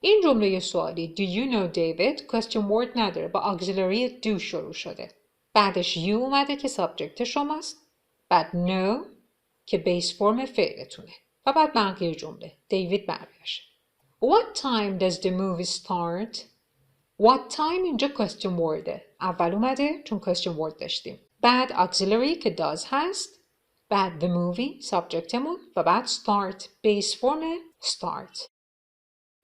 A: این جمله سوالی Do you know David question word نداره، با auxiliary do شروع شده. بعدش you اومده که سابجکت شماست. بعد know که بیس فرم فعلتونه. و بعد بقیه جمله دیوید برگشت. What time does the movie start? What time اینجا question wordه. اول اومده چون question word داشتیم. بعد auxiliary که does هست. بعد the movie سابجکتمون و بعد start بیس فرم start.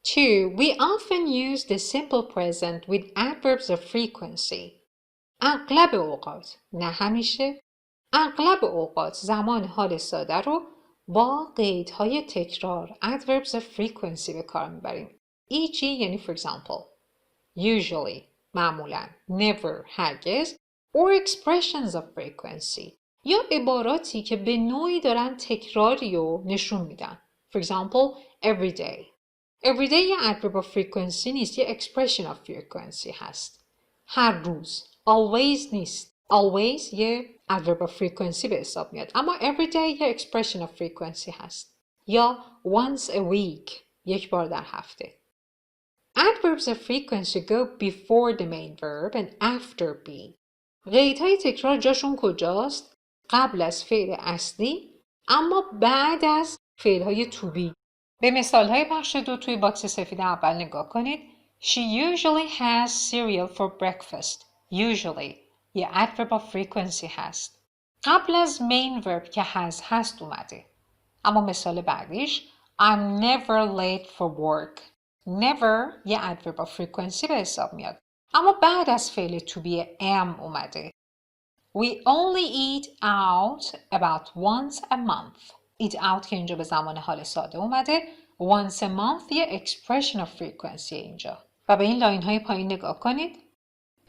A: 2. We often use the simple present with adverbs of frequency. اغلب اوقات، نه همیشه، اغلب اوقات زمان حال ساده رو با قیدهای تکرار adverbs of frequency به کار میبریم. e.g. یعنی for example usually معمولا never هرگز or expressions of frequency یا عباراتی که به نوعی دارن تکراری رو نشون میدن. For example every day. Every day یه adverb of frequency نیست، یه expression of frequency هست. هر روز. Always نیست. Always یه adverb of frequency به حساب میاد. اما every day یه expression of frequency هست. یا once a week. یک بار در هفته. Adverbs of frequency go before the main verb and after be. قیدهای تکرار جاشون کجاست؟ قبل از فعل اصلی اما بعد از فعلهای to be. به مثالهای بخش 2 توی باکس سفید اول نگاه کنید. She usually has cereal for breakfast. Usually یه adverb of frequency هست. قبل از main verb که هست اومده. اما مثال بعدیش I'm never late for work. Never یه adverb of frequency به حساب میاد. اما بعد از فعل to be am اومده. We only eat out about once a month. Eat out که اینجا به زمان حال ساده اومده. Once a month یه expression of frequency اینجا. و به این لاین های پایین نگاه کنید.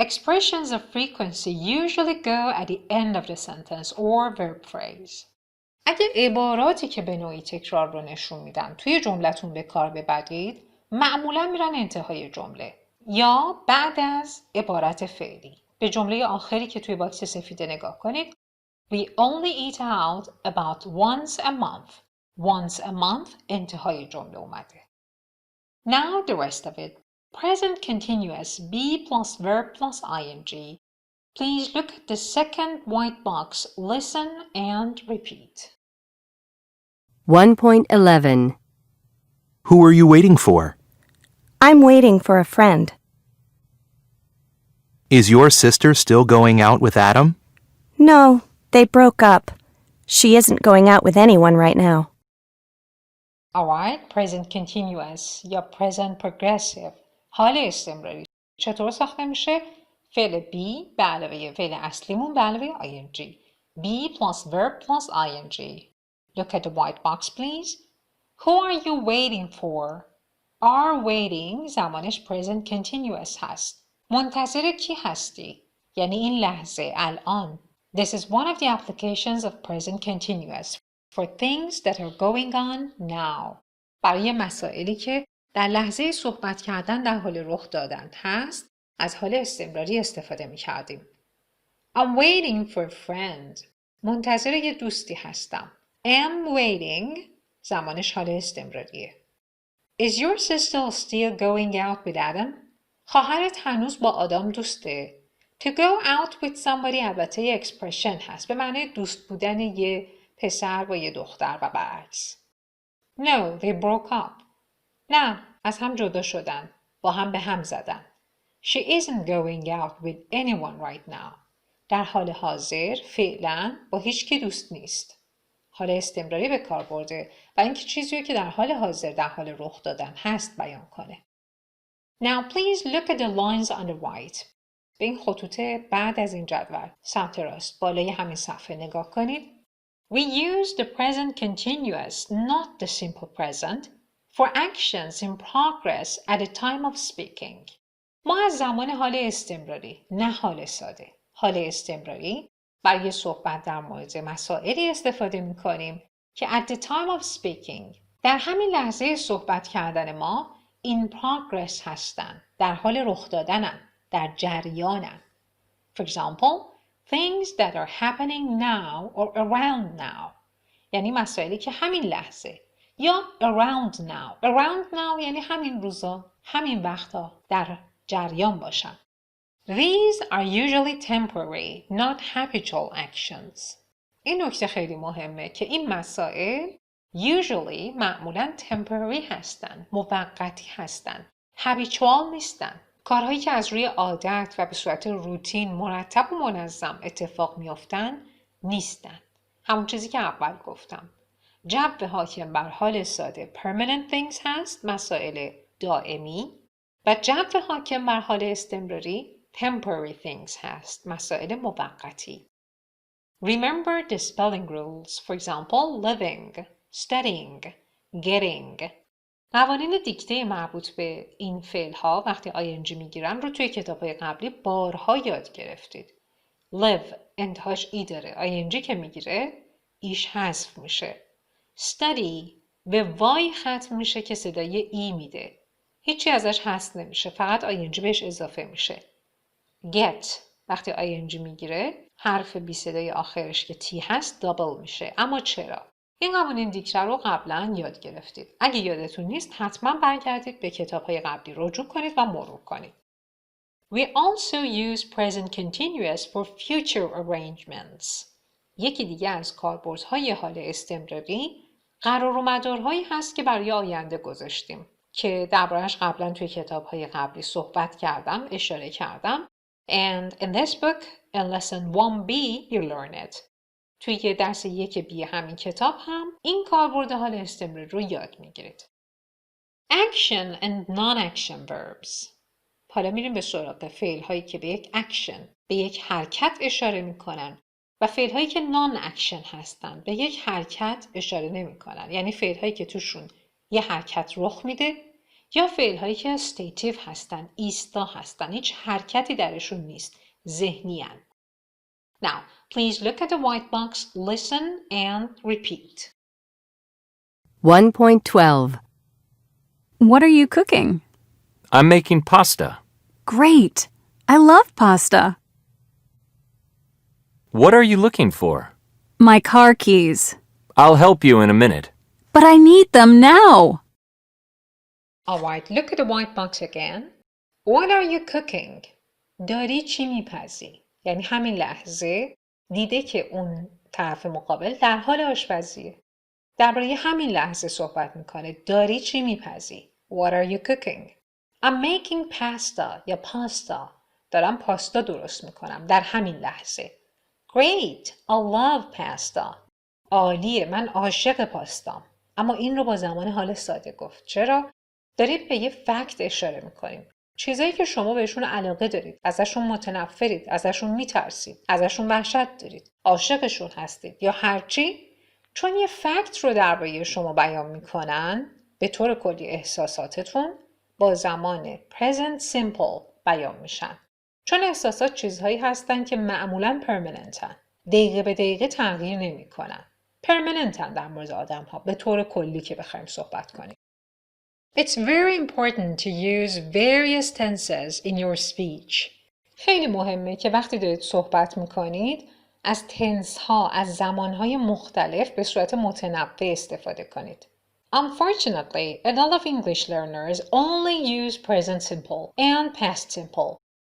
A: Expressions of frequency usually go at the end of the sentence or verb phrase. اگه عباراتی که به نوعی تکرار رو نشون میدن توی جملتون به کار ببرید، معمولا میرن انتهای جمله یا بعد از عبارت فعلی. به جمله آخری که توی باکس سفید نگاه کنید. We only eat out about once a month. Once a month انتهای جمله اومده. Now the rest of it. Present continuous be plus verb plus ing. Please look at the second white box, listen and repeat.
B: 1.11.
E: Who are you waiting for?
H: I'm waiting for a friend.
E: Is your sister still going out with Adam?
H: No, they broke up. She isn't going out with anyone right now.
A: Alright, present continuous یا present progressive. حال استمراری. چطور ساخته میشه؟ فعل be به علاوه فعل اصلیمون به علاوه ing. Be plus verb plus ing. Look at the white box please. Who are you waiting for? Are waiting زمانش present continuous هست. منتظر کی هستی؟ یعنی این لحظه الان. This is one of the applications of present continuous for things that are going on now. برای مسائلی که در لحظه صحبت کردن در حال رخ دادن هست، از حال استمراری استفاده می کردیم. I'm waiting for a friend. منتظر یه دوستی هستم. am waiting زمانش حال استمراریه. Is your sister still going out with Adam? خواهرت هنوز با آدام دوسته؟ To go out with somebody البته یه اکسپرشن هست به معنی دوست بودن یه پسر با یه دختر و برعکس. No, they broke up. نه، از هم جدا شدن. با هم به هم زدن. She isn't going out with anyone right now. در حال حاضر فعلا با هیچ کی دوست نیست. حال استمراری به کار برده و اینکه چیزی که در حال حاضر در حال رخ دادن هست بیان کنه. Now please look at the lines on the right. به این خطوط بعد از این جدول سمت راست بالای همین صفحه نگاه کنید. We use the present continuous, not the simple present, for actions in progress at the time of speaking. ما از زمان حال استمراری، نه حال ساده. حال استمراری برای صحبت در مورد مسائلی استفاده می کنیم که at the time of speaking در همین لحظه صحبت کردن ما in progress هستن، در حال رخ دادنن، در جریانن. For example, things that are happening now or around now. یعنی مسائلی که همین لحظه یا around now. Around now یعنی همین روزا، همین وقتا در جریان باشن. These are usually temporary, not habitual actions. این نکته خیلی مهمه که این مسائل usually معمولاً temporary هستن، موقتی هستن، habitual نیستن. کارهایی که از روی عادت و به صورت روتین مرتب و منظم اتفاق میافتن نیستن. همون چیزی که اول گفتم. جو حاکم بر حال ساده permanent things هست، مسائل دائمی، و جو حاکم بر حال استمراری temporary things هست، مسائل موقتی. Remember the spelling rules, for example, living, studying, getting. قوانین دیکته مربوط به این فعل ها وقتی ing میگیرن رو توی کتاب های قبلی بارها یاد گرفتید. live انتهاش ای داره. ing که میگیره ایش حذف میشه. study به وای ختم میشه که صدای ای میده. هیچی ازش حذف نمیشه. فقط ing بهش اضافه میشه. get وقتی ing میگیره حرف بی صدای آخرش که تی هست دابل میشه. اما چرا؟ این قوانین دیکته رو قبلا یاد گرفتید. اگه یادتون نیست حتما برگردید به کتاب‌های قبلی رجوع کنید و مرور کنید. We also use present continuous for future arrangements. یکی دیگه از کاربردهای حال استمراری قرار و مدارهایی هست که برای آینده گذاشتیم که درباره‌اش قبلا توی کتاب‌های قبلی صحبت کردم، اشاره کردم. And in this book, in lesson 1B, you learn it. توی درس 1B همین کتاب هم این کاربرد حال استمراری رو یاد میگیرید. Action and non-action verbs. حالا میریم به سراغ فعل هایی که به یک action، به یک حرکت اشاره میکنن و فعل هایی که non-action هستن، به یک حرکت اشاره نمیکنن. یعنی فعل هایی که توشون یه حرکت رخ میده یا فعل هایی که stative هستن، ایستا هستن، هیچ حرکتی درشون نیست، ذهنی هستن. Now, please look at the white box, listen and repeat.
B: 1.12.
K: What are you cooking?
D: I'm making pasta.
K: Great! I love pasta.
D: What are you looking for?
K: My car keys.
D: I'll help you in a minute.
K: But I need them now.
A: Alright, look at the white box again. What are you cooking? داری چی میپزی؟ یعنی همین لحظه دیده که اون طرف مقابل در حال آشپزیه. درباره همین لحظه صحبت میکنه. داری چی میپزی؟ What are you cooking? I'm making pasta یا پاستا. دارم پاستا درست میکنم در همین لحظه. Great! I love pasta. عالیه، من عاشق پاستام. اما این رو با زمان حال ساده گفت. چرا؟ داریم به یه فکت اشاره میکنیم. چیزایی که شما بهشون علاقه دارید، ازشون متنفرید، ازشون میترسید، ازشون وحشت دارید، عاشقشون هستید یا هرچی، چون یه فکت رو درباره شما بیان میکنن، به طور کلی احساساتتون با زمان present simple بیان میشن. چون احساسات چیزهایی هستن که معمولاً پرمننتن. دقیقه به دقیقه تغییر نمیکنن. پرمننتن در مورد آدم ها به طور کلی که بخوایم صحبت کنیم. It's very important to use various tenses in your speech. خیلی مهمه که وقتی دارید صحبت میکنید از تنس ها، از زمان های مختلف به صورت متنوع استفاده کنید. Unfortunately, a lot of English learners only use present simple and past simple.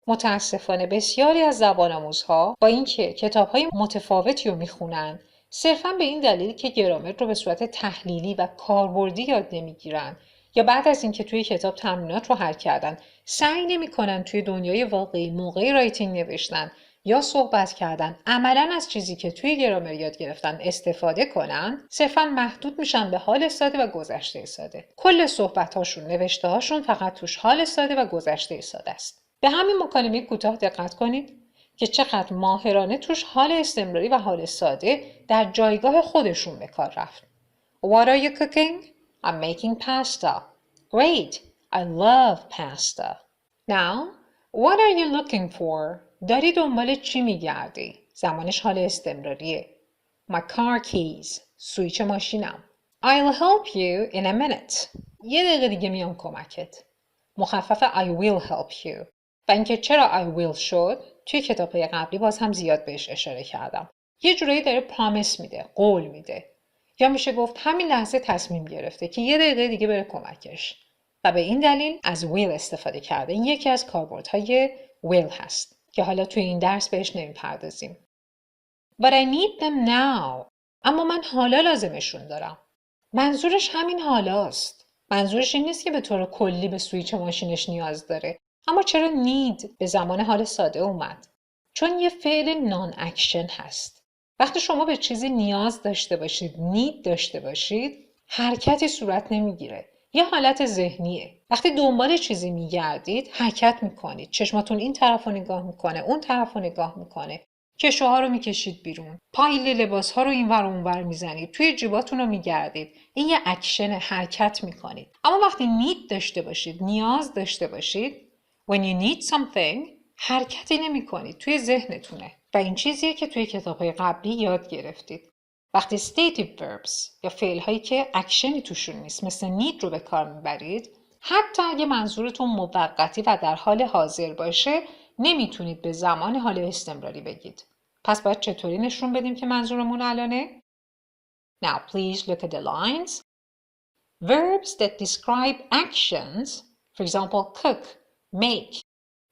A: متاسفانه بسیاری از زبان آموزها با اینکه کتاب‌های متفاوتی رو میخونن، صرفاً به این دلیل که گرامر رو به صورت تحلیلی و کاربردی یاد نمیگیرن یا بعد از اینکه توی کتاب تمرینات رو حل کردن، سعی نمی‌کنن توی دنیای واقعی موقع رایتینگ نوشتن یا صحبت کردن عملاً از چیزی که توی گرامر یاد گرفتن استفاده کنن، صرفاً محدود میشن به حال ساده و گذشته ساده. کل صحبت‌هاشون، نوشته‌هاشون فقط توش حال ساده و گذشته ساده است. به همین مکالمه کوتاه دقت کنید که چقدر ماهرانه توش حال استمراری و حال ساده در جایگاه خودشون به کار رفت. What are you cooking? I'm making pasta. Great! I love pasta. Now, what are you looking for? داری دنبال چی میگردی؟ زمانش حال استمراریه. My car keys. سویچ ماشینم. I'll help you in a minute. یه دقیقه دیگه میام کمکت. مخفف I will help you. و اینکه چرا I will شد توی کتاب‌های قبلی باز هم زیاد بهش اشاره کردم. یه جورایی داره پرامیس میده، قول میده. یا میشه گفت همین لحظه تصمیم گرفته که یه دقیقه دیگه بره کمکش. و به این دلیل از will استفاده کرده. این یکی از کاربردهای will هست که حالا توی این درس بهش نمیپردازیم. But I need them now. اما من حالا لازمشون دارم. منظورش همین حالاست. منظورش این نیست که به طور کلی به سویچ ماشینش نیاز داره. اما چرا need به زمان حال ساده اومد؟ چون یه فعل نان اکشن هست. وقتی شما به چیزی نیاز داشته باشید، need داشته باشید، حرکتی صورت نمیگیره. یه حالت ذهنیه. وقتی دنبال چیزی میگردید، حرکت میکنید. چشماتون این طرف رو نگاه میکنه، اون طرف رو نگاه میکنه. کشوها رو میکشید بیرون. پایل لباسها رو اینور و اونور میزنید. توی جیباتون رو میگردید. این یه اکشن، حرکت میکنید. اما وقتی need داشته باشید، نیاز داشته باشید، when you need something، حرکتی نمی کنید. توی ذهنتونه. و این چیزیه که توی کتاب‌های قبلی یاد گرفتید. وقتی stative verbs یا فعل‌هایی که اکشنی توشون نیست مثل need رو به کار میبرید، حتی اگه منظورتون موقتی و در حال حاضر باشه، نمیتونید به زمان حال استمراری بگید. پس باید چطوری نشون بدیم که منظورمون الانه؟ Now please look at the lines. Verbs that describe actions, for example cook, make,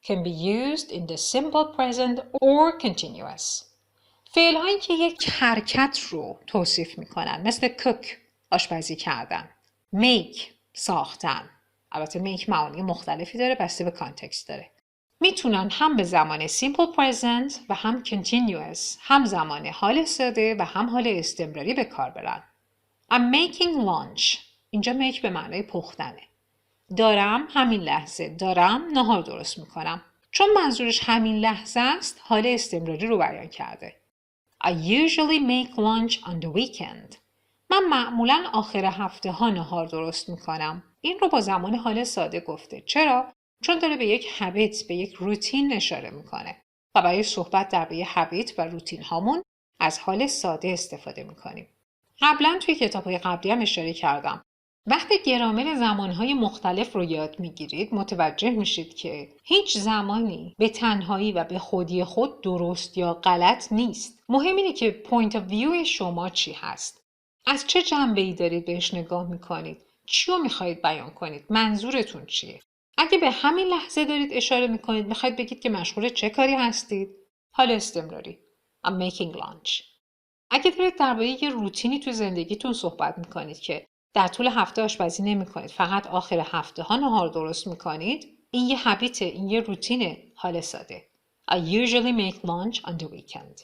A: can be used in the simple present or continuous. فعل‌هایی که یک حرکت رو توصیف میکنن مثل cook، آشپزی کردن، make، ساختن. البته make معانی مختلفی داره، بسته به کانتکست داره. میتونن هم به زمان simple present و هم continuous، هم زمان حال ساده و هم حال استمراری به کار برن. I'm making lunch. اینجا make به معنای پختنه. دارم همین لحظه، دارم نهار درست میکنم. چون منظورش همین لحظه است، حال استمراری رو بیان کرده. I usually make lunch on the weekend. من معمولاً آخر هفته ها نهار درست میکنم. این رو با زمان حال ساده گفته. چرا؟ چون داره به یک هابیت، به یک روتین اشاره میکنه. و برای صحبت درباره هابیت و روتین هامون از حال ساده استفاده میکنیم. قبلا توی کتاب‌های قبلی هم اشاره کردم. وقتی گرامر زمانهای مختلف رو یاد میگیرید متوجه میشید که هیچ زمانی به تنهایی و به خودی خود درست یا غلط نیست. مهم اینه که پوینت آف ویو شما چی هست. از چه جنبه‌ای دارید بهش نگاه میکنید؟ چی رو میخواید بیان کنید؟ منظورتون چیه؟ اگه به همین لحظه دارید اشاره میکنید میخواید بگید که مشغول چه کاری هستید؟ حال استمراری. I'm making lunch. اگه دارید درباره یه روتینی تو زندگیتون صحبت میکنید که در طول هفته آشپزی نمی‌کنید، فقط آخر هفته ها نهار درست می‌کنید، این یه هابیته، این یه روتینه، حال ساده. I usually make lunch on the weekend.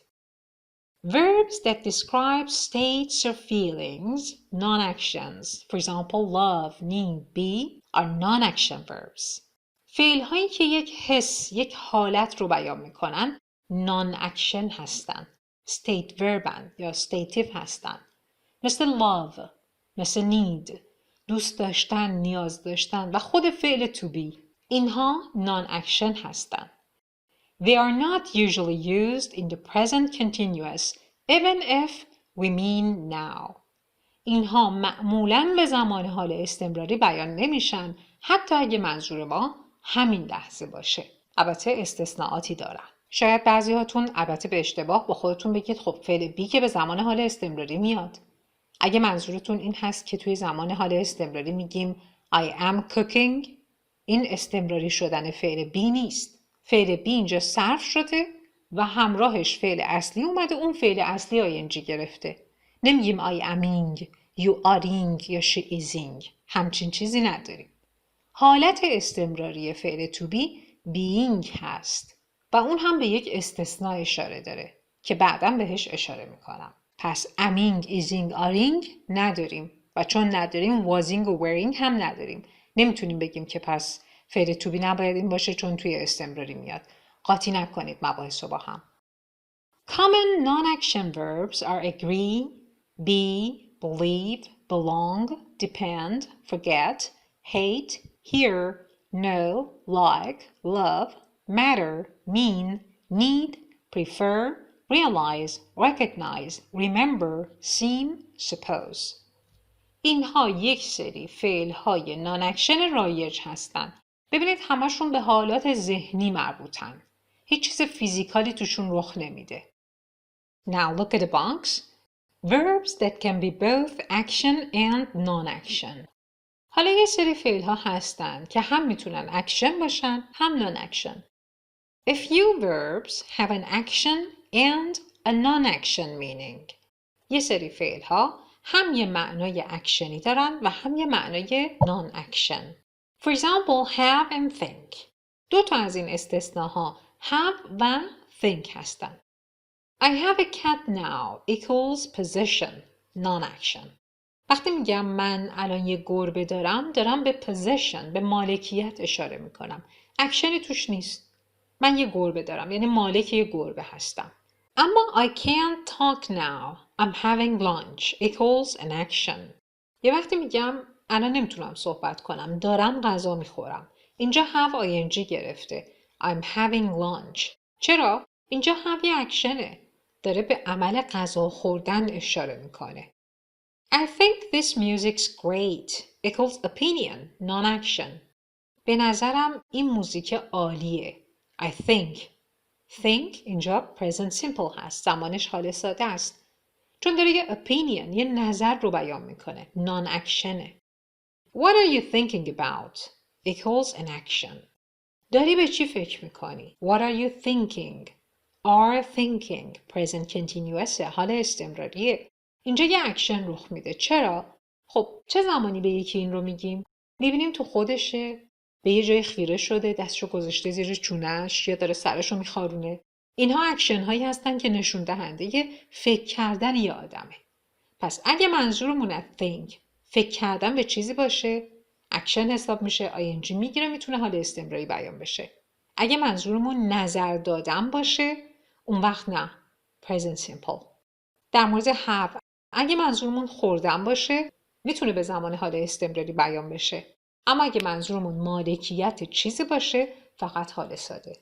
A: Verbs that describe states or feelings, non-actions, for example love, need, be, are non-action verbs. فعل‌هایی که یک حس، یک حالت رو بیان می‌کنن، non-action هستن. state verbن یا stative هستن. مثل love، مثل need، دوست داشتن، نیاز داشتن و خود فعل to be. اینها non-action هستند. They are not usually used in the present continuous, even if we mean now. اینها معمولاً به زمان حال استمراری بیان نمیشن، حتی اگه منظور ما همین لحظه باشه. البته استثناءاتی دارن. شاید بعضیاتون البته به اشتباه با خودتون بگید خب فعل بی که به زمان حال استمراری میاد. اگه منظورتون این هست که توی زمان حال استمراری میگیم I am cooking، این استمراری شدن فعل بی نیست. فعل بی اینجا صرف شده و همراهش فعل اصلی اومده، اون فعل اصلی آینجی گرفته. نمیگیم I aming، you areing یا she ising. همچین چیزی نداریم. حالت استمراری فعل to be being هست و اون هم به یک استثناء اشاره داره که بعداً بهش اشاره میکنم. پس aming، ising، areing نداریم و چون نداریم wasing و wearing هم نداریم. نمیتونیم بگیم که پس فعل to be نباید این باشه چون توی استمراری میاد. قاطی نکنید مباحث رو با هم. Common non-action verbs are agree, be, believe, belong, depend, forget, hate, hear, know, like, love, matter, mean, need, prefer, realize, recognize, remember, seem, suppose. اینها یک سری فعل‌های نان-اکشن رایج هستند. ببینید همشون به حالات ذهنی مربوطن. هیچ چیز فیزیکالی توشون رخ نمیده. Now look at the box. Verbs that can be both action and non-action. حالا یه سری فعل‌ها هستن که هم میتونن اکشن باشن هم نان-اکشن. A few verbs have an action and a non-action meaning. یه سری فعل‌ها هم یه معنای اکشنی دارن و هم یه معنای نان-اکشن. For example, have and think. دو تا از این استثناها have و think هستن. I have a cat now equals possession, non-action. وقتی میگم من الان یه گربه دارم به possession، به مالکیت اشاره میکنم. اکشنی توش نیست. من یه گربه دارم یعنی مالک یه گربه هستم. اما I can't talk now, I'm having lunch equals an action. یه وقتی میگم الان نمیتونم صحبت کنم، دارم غذا میخورم. اینجا have ing گرفته. I'm having lunch. چرا؟ اینجا have یه اکشنه. داره به عمل غذا خوردن اشاره میکنه. I think this music's great equals opinion, non-action. به نظرم این موزیک عالیه. I think. Think اینجا present simple هست. زمانش حال ساده است. چون داره یه opinion، یه نظر رو بیان میکنه. non-actionه. What are you thinking about? Equals an action. داری به چی فکر میکنی؟ What are you thinking? Are thinking. Present continuous حال استمراریه. اینجا یه اکشن رخ میده. چرا؟ خب چه زمانی به یکی این رو میگیم؟ میبینیم تو خودشه، به یه جای خیره شده، دستشو گذاشته زیر چونش یا داره سرشو میخارونه. اینها اکشن هایی هستن که نشون دهنده یه فکر کردن یه آدمه. پس اگه منظورمون از think فکر کردن به چیزی باشه، اکشن حساب میشه، ing میگیره، میتونه حال استمراری بیان بشه. اگه منظورمون نظر دادن باشه، اون وقت نه، present simple. در مورد have اگه منظورمون خوردن باشه، میتونه به زمان حال استمراری بیان بشه. اما اگه منظورمون مالکیت چیزی باشه، فقط حال ساده.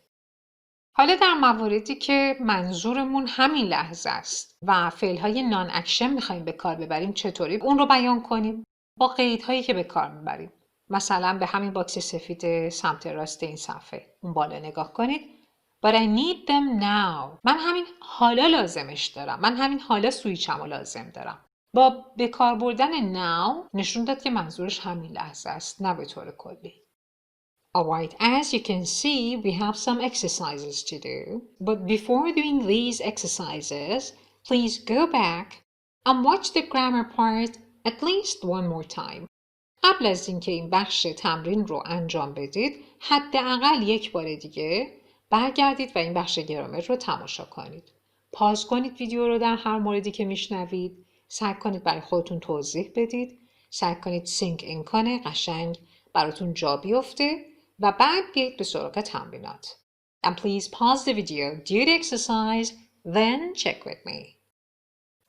A: حالا در مواردی که منظورمون همین لحظه است و فعل‌های نان اکشن می‌خوایم به کار ببریم، چطوری اون رو بیان کنیم؟ با قیدهایی که به کار می‌بریم. مثلا به همین باکس سفید سمت راست این صفحه، اون بالا نگاه کنید. But I need them now. من همین حالا لازمش دارم. من همین حالا سویچمو لازم دارم. با به کار بردن now نشون داد که منظورش همین لحظه است، نه به طور کلی. Alright, as you can see, we have some exercises to do. But before doing these exercises, please go back and watch the grammar part at least one more time. قبل از اینکه این بخش تمرین رو انجام بدید، حداقل یک بار دیگه برگردید و این بخش گرامر رو تماشا کنید. پاز کنید ویدیو رو در هر موردی که میشنوید. سعی کنید برای خودتون توضیح بدید. سعی کنید سینک این کنه، قشنگ براتون جا بیفته و بعد بیایید به سراغ تمرینات. And please pause the video, do the exercise, then check with me.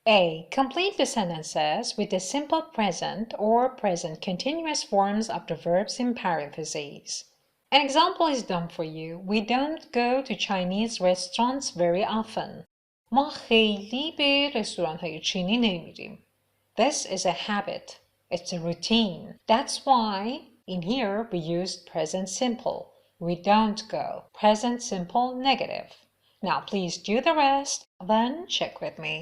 A: A. Complete the sentences with the simple present or present continuous forms of the verbs in parentheses. An example is done for you. We don't go to Chinese restaurants very often. ما خیلی به رستوران‌های چینی نمیریم. This is a habit. It's a routine. That's why in here we used present simple. We don't go. Present simple negative. Now please do the rest, then check with me.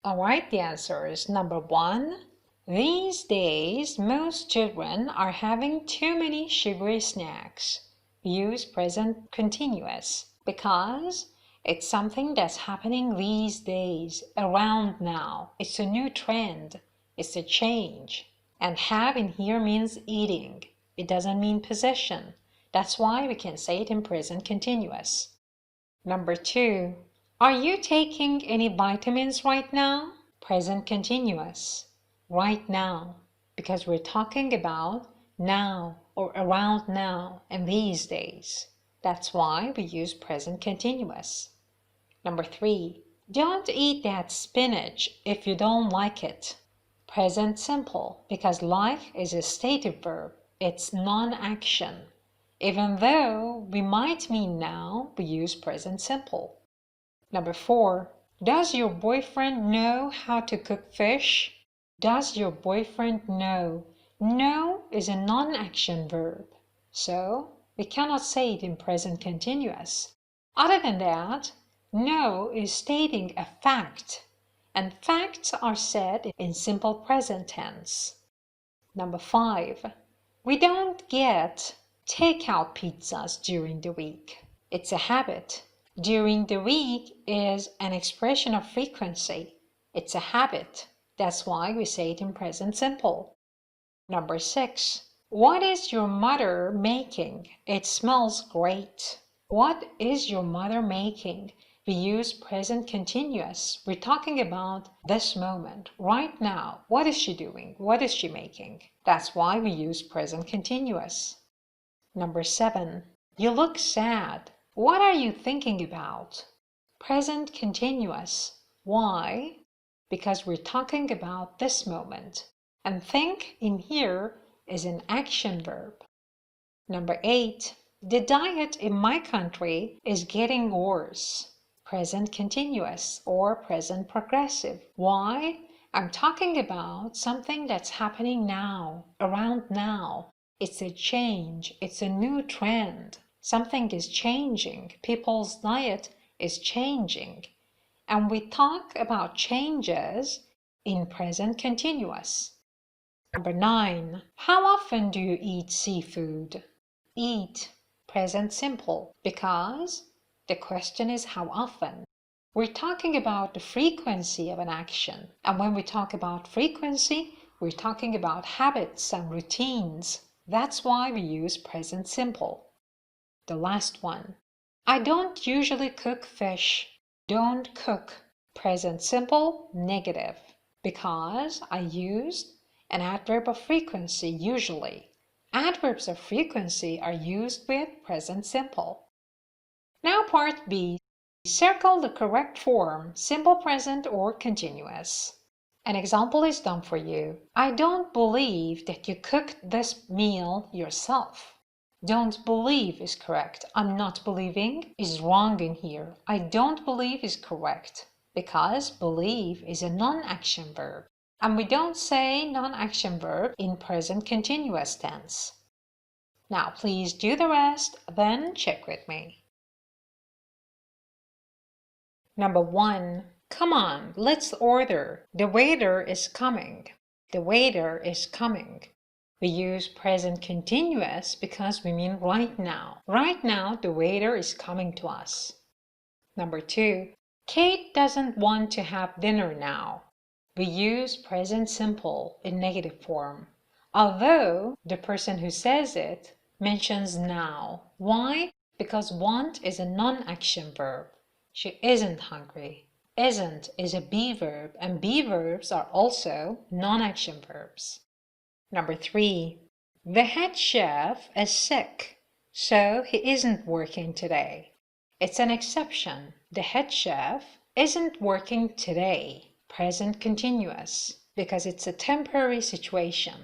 A: Alright, the answer is number 1. These days, most children are having too many sugary snacks. We use present continuous because it's something that's happening these days, around now. It's a new trend. It's a change. And have in here means eating. It doesn't mean possession. That's why we can say it in present continuous. Number 2. Are you taking any vitamins right now? Present continuous. Right now. Because we're talking about now or around now and these days. That's why we use present continuous. Number 3. Don't eat that spinach if you don't like it. Present simple, because like is a stative verb. It's non-action. Even though we might mean now, we use present simple. Number 4. Does your boyfriend know how to cook fish? Does your boyfriend know? Know is a non-action verb, so we cannot say it in present continuous. Other than that, know is stating a fact, and facts are said in simple present tense. Number 5. We don't get takeout pizzas during the week. It's a habit. During the week is an expression of frequency. It's a habit. That's why we say it in present simple. Number 6. What is your mother making? It smells great. What is your mother making? We use present continuous. We're talking about this moment, right now. What is she doing? What is she making? That's why we use present continuous. Number 7. You look sad. What are you thinking about? Present continuous. Why? Because we're talking about this moment. And think in here is an action verb. Number 8. The diet in my country is getting worse. Present continuous or present progressive. Why? I'm talking about something that's happening now, around now. It's a change. It's a new trend. Something is changing. People's diet is changing. And we talk about changes in present continuous. Number 9. How often do you eat seafood? Eat. Present simple. Because the question is how often. We're talking about the frequency of an action. And when we talk about frequency, we're talking about habits and routines. That's why we use present simple. The last one. I don't usually cook fish. Don't cook. Present simple, negative. Because I used an adverb of frequency usually. Adverbs of frequency are used with present simple. Now part B. Circle the correct form, simple present or continuous. An example is done for you. I don't believe that you cooked this meal yourself. Don't believe is correct. I'm not believing is wrong in here. I don't believe is correct because believe is a non-action verb. And we don't say non-action verb in present continuous tense. Now please do the rest, then check with me. Number 1. Come on, let's order. The waiter is coming. The waiter is coming. We use present continuous because we mean right now. Right now, the waiter is coming to us. Number 2. Kate doesn't want to have dinner now. We use present simple in negative form. Although the person who says it mentions now. Why? Because want is a non-action verb. She isn't hungry. Isn't is a be verb, and be verbs are also non-action verbs. Number 3. The head chef is sick, so he isn't working today. It's an exception. The head chef isn't working today. Present continuous, because it's a temporary situation.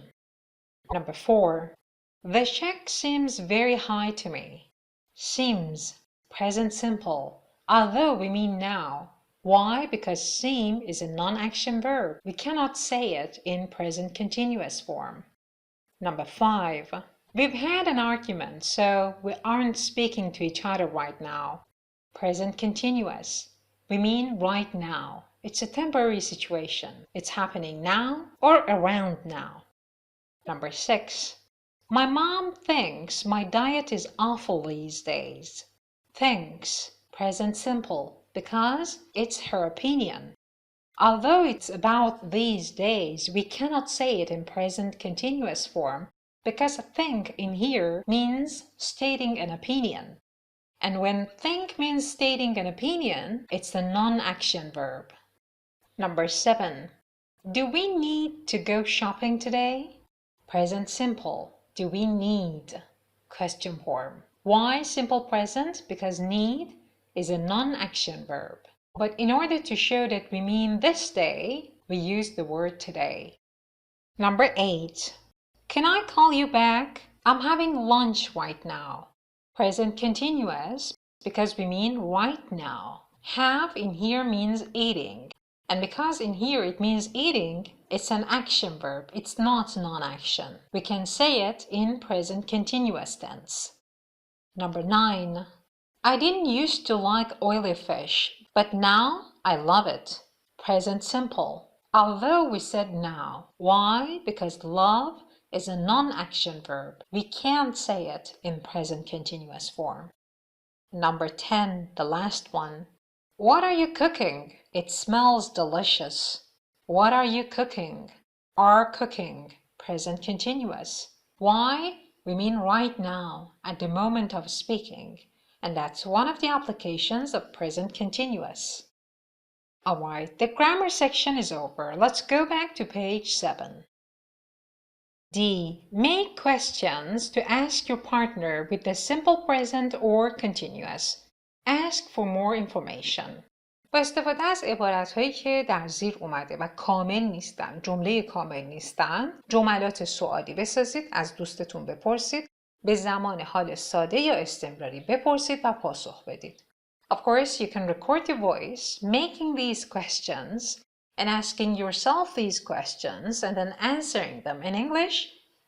A: Number 4. The check seems very high to me. Seems, present simple, although we mean now. Why? Because seem is a non-action verb. We cannot say it in present continuous form. Number 5. We've had an argument, so we aren't speaking to each other right now. Present continuous. We mean right now. It's a temporary situation. It's happening now or around now. Number 6. My mom thinks my diet is awful these days. Thinks, present simple, because it's her opinion. Although it's about these days, we cannot say it in present continuous form because think in here means stating an opinion. And when think means stating an opinion, it's the non-action verb. Number 7. Do we need to go shopping today? Present simple. Do we need? Question form. Why simple present? Because need is a non-action verb. But in order to show that we mean this day, we use the word today. Number 8. Can I call you back? I'm having lunch right now. Present continuous because we mean right now. Have in here means eating. And because in here it means eating, it's an action verb. It's not non-action. We can say it in present continuous tense. Number 9. I didn't used to like oily fish, but now I love it. Present simple. Although we said now. Why? Because love is a non-action verb. We can't say it in present continuous form. Number 10, the last one. What are you cooking? It smells delicious. What are you cooking? Are cooking. Present continuous. Why? We mean right now, at the moment of speaking. And that's one of the applications of present continuous. Alright, the grammar section is over. Let's go back to page 7. D. Make questions to ask your partner with the simple present or continuous. Ask for more information. با استفاده از عبارت‌هایی که در زیر اومده و کامل نیستن، جمله کامل نیستن، جملات سوالی بسازید، از دوستتون بپرسید، به زمان حال ساده یا استمراری بپرسید و پاسخ بدید. Of course, you can record your voice making these questions and asking yourself these questions and then answering them in English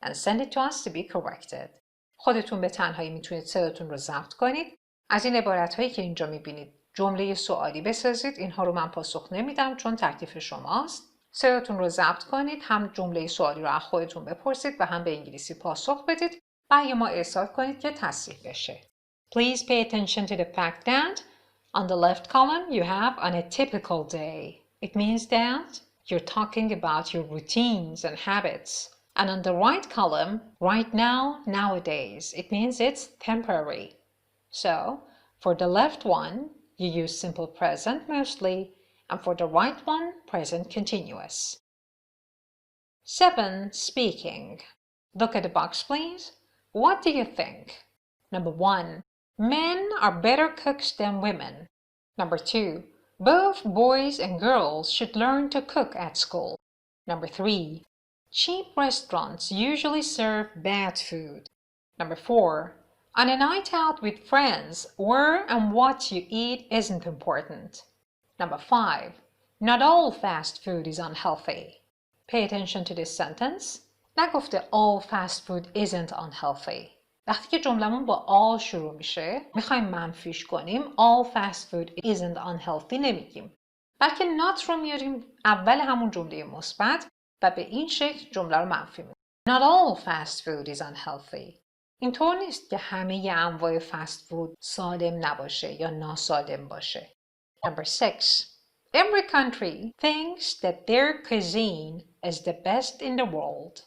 A: and send it to us to be corrected. خودتون به تنهایی میتونید صداتون رو ضبط کنید. از این عبارت‌هایی که اینجا میبینید جمله سوالی بسازید. اینها رو من پاسخ نمیدم چون تکلیف شماست. صداتون رو ضبط کنید، هم جمله سوالی رو از خودتون بپرسید و هم به انگلیسی پاسخ بدید و یا ما ارسال کنید که تصحیح بشه. Please pay attention to the fact that on the left column you have on a typical day. It means that you're talking about your routines and habits. And on the right column, right now, nowadays, it means it's temporary. So, for the left one, you use simple present mostly, and for the right one, present continuous. 7. Speaking. Look at the box, please. What do you think? Number 1. Men are better cooks than women. Number 2. Both boys and girls should learn to cook at school. Number 3. Cheap restaurants usually serve bad food. Number 4. On a night out with friends, where and what you eat isn't important. Number 5. Not all fast food is unhealthy. Pay attention to this sentence. نگفته all fast food isn't unhealthy. وقتی که جملمون با all شروع میشه میخوایم منفیش کنیم all fast food isn't unhealthy نمیگیم. بلکه not رو میاریم اول همون جمله مثبت و به این شکل جمله رو منفی میکنیم. Not all fast food is unhealthy. اینطور نیست که همه انواع فست فود سالم نباشه یا ناسالم باشه. Number 6. Every country thinks that their cuisine is the best in the world.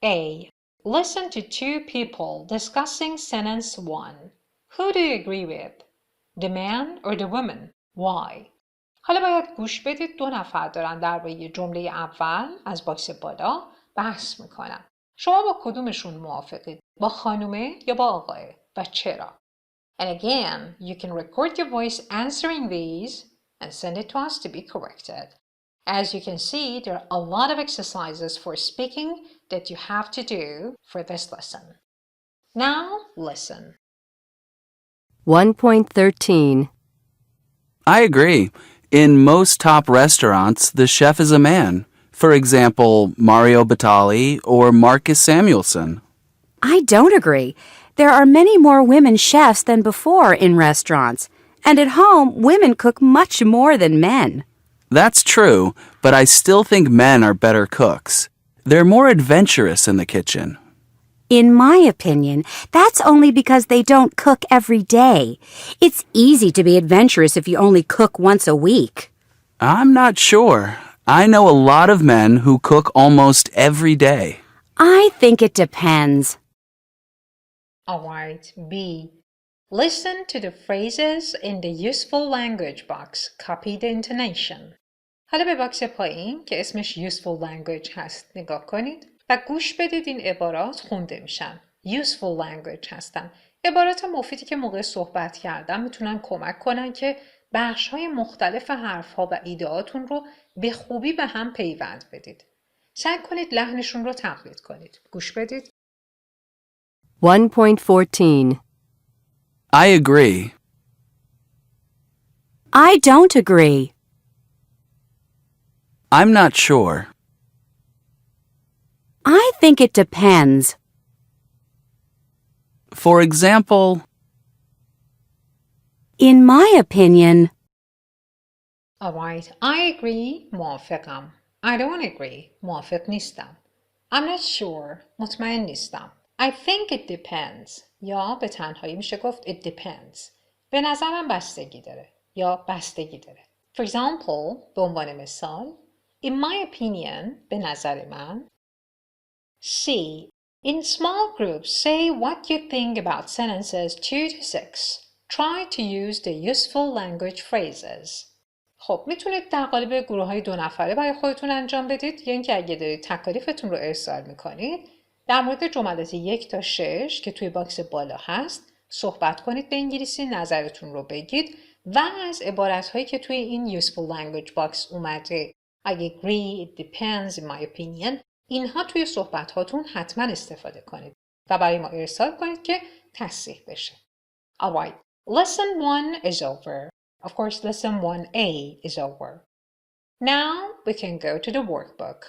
A: A. Listen to two people discussing sentence 1. Who do you agree with? The man or the woman? Why? حالا باید گوش بدید. 2 نفر دارن درباره جمله اول از باکس بالا بحث میکنن. شما با کدومشون موافقید؟ با خانومه یا با آقاه؟ و چرا؟ And again, you can record your voice answering these and send it to us to be corrected. As you can see, there are a lot of exercises for speaking that you have to do for this lesson. Now, listen.
B: 1.13.
L: I agree. In most top restaurants, the chef is a man. For example, Mario Batali or Marcus Samuelson.
K: I don't agree. There are many more women chefs than before in restaurants. And at home, women cook much more than men.
L: That's true, but I still think men are better cooks. They're more adventurous in the kitchen.
K: In my opinion, that's only because they don't cook every day. It's easy to be adventurous if you only cook once a week.
L: I'm not sure. I know a lot of men who cook almost every day.
K: I think it depends.
A: Alright, B. Listen to the phrases in the useful language box. Copy the intonation. حالا به باکس پایین که اسمش useful language هست نگاه کنید و گوش بدید این عبارات خونده میشن. useful language هستن. عبارات مفیدی که موقع صحبت کردن میتونن کمک کنن که بخش‌های مختلف حرف‌ها و ایده‌هاتون رو به خوبی به هم پیوند بدید. سعی کنید لحنشون رو تقلید کنید. گوش بدید.
B: 1.14.
L: I agree.
K: I don't agree.
L: I'm not sure.
K: I think it depends.
L: For example,
K: In my opinion,
A: Alright, I agree. موافقم. I don't agree. موافق نیستم. I'm not sure. مطمئن نیستم. I think it depends. یا به تنهایی میشه گفت it depends. به نظرم بستگی داره. یا بستگی داره. For example, به عنوان مثال, in my opinion, به نظر من. C. In small groups, say what you think about sentences 2 to 6. Try to use the useful language phrases. خب میتونید در قالب گروه های 2 نفره برای خودتون انجام بدید یا اینکه اگه دارید تکالیفتون رو ارسال میکنید در مورد جملات 1 تا 6 که توی باکس بالا هست صحبت کنید به انگلیسی، نظرتون رو بگید و از عبارت هایی که توی این useful language box اومده I agree, it depends, in my opinion اینها توی صحبت هاتون حتما استفاده کنید و برای ما ارسال کنید که تصحیح بشه. Alright, lesson 1 is over. Of course, lesson 1A is over. Now we can go to the workbook.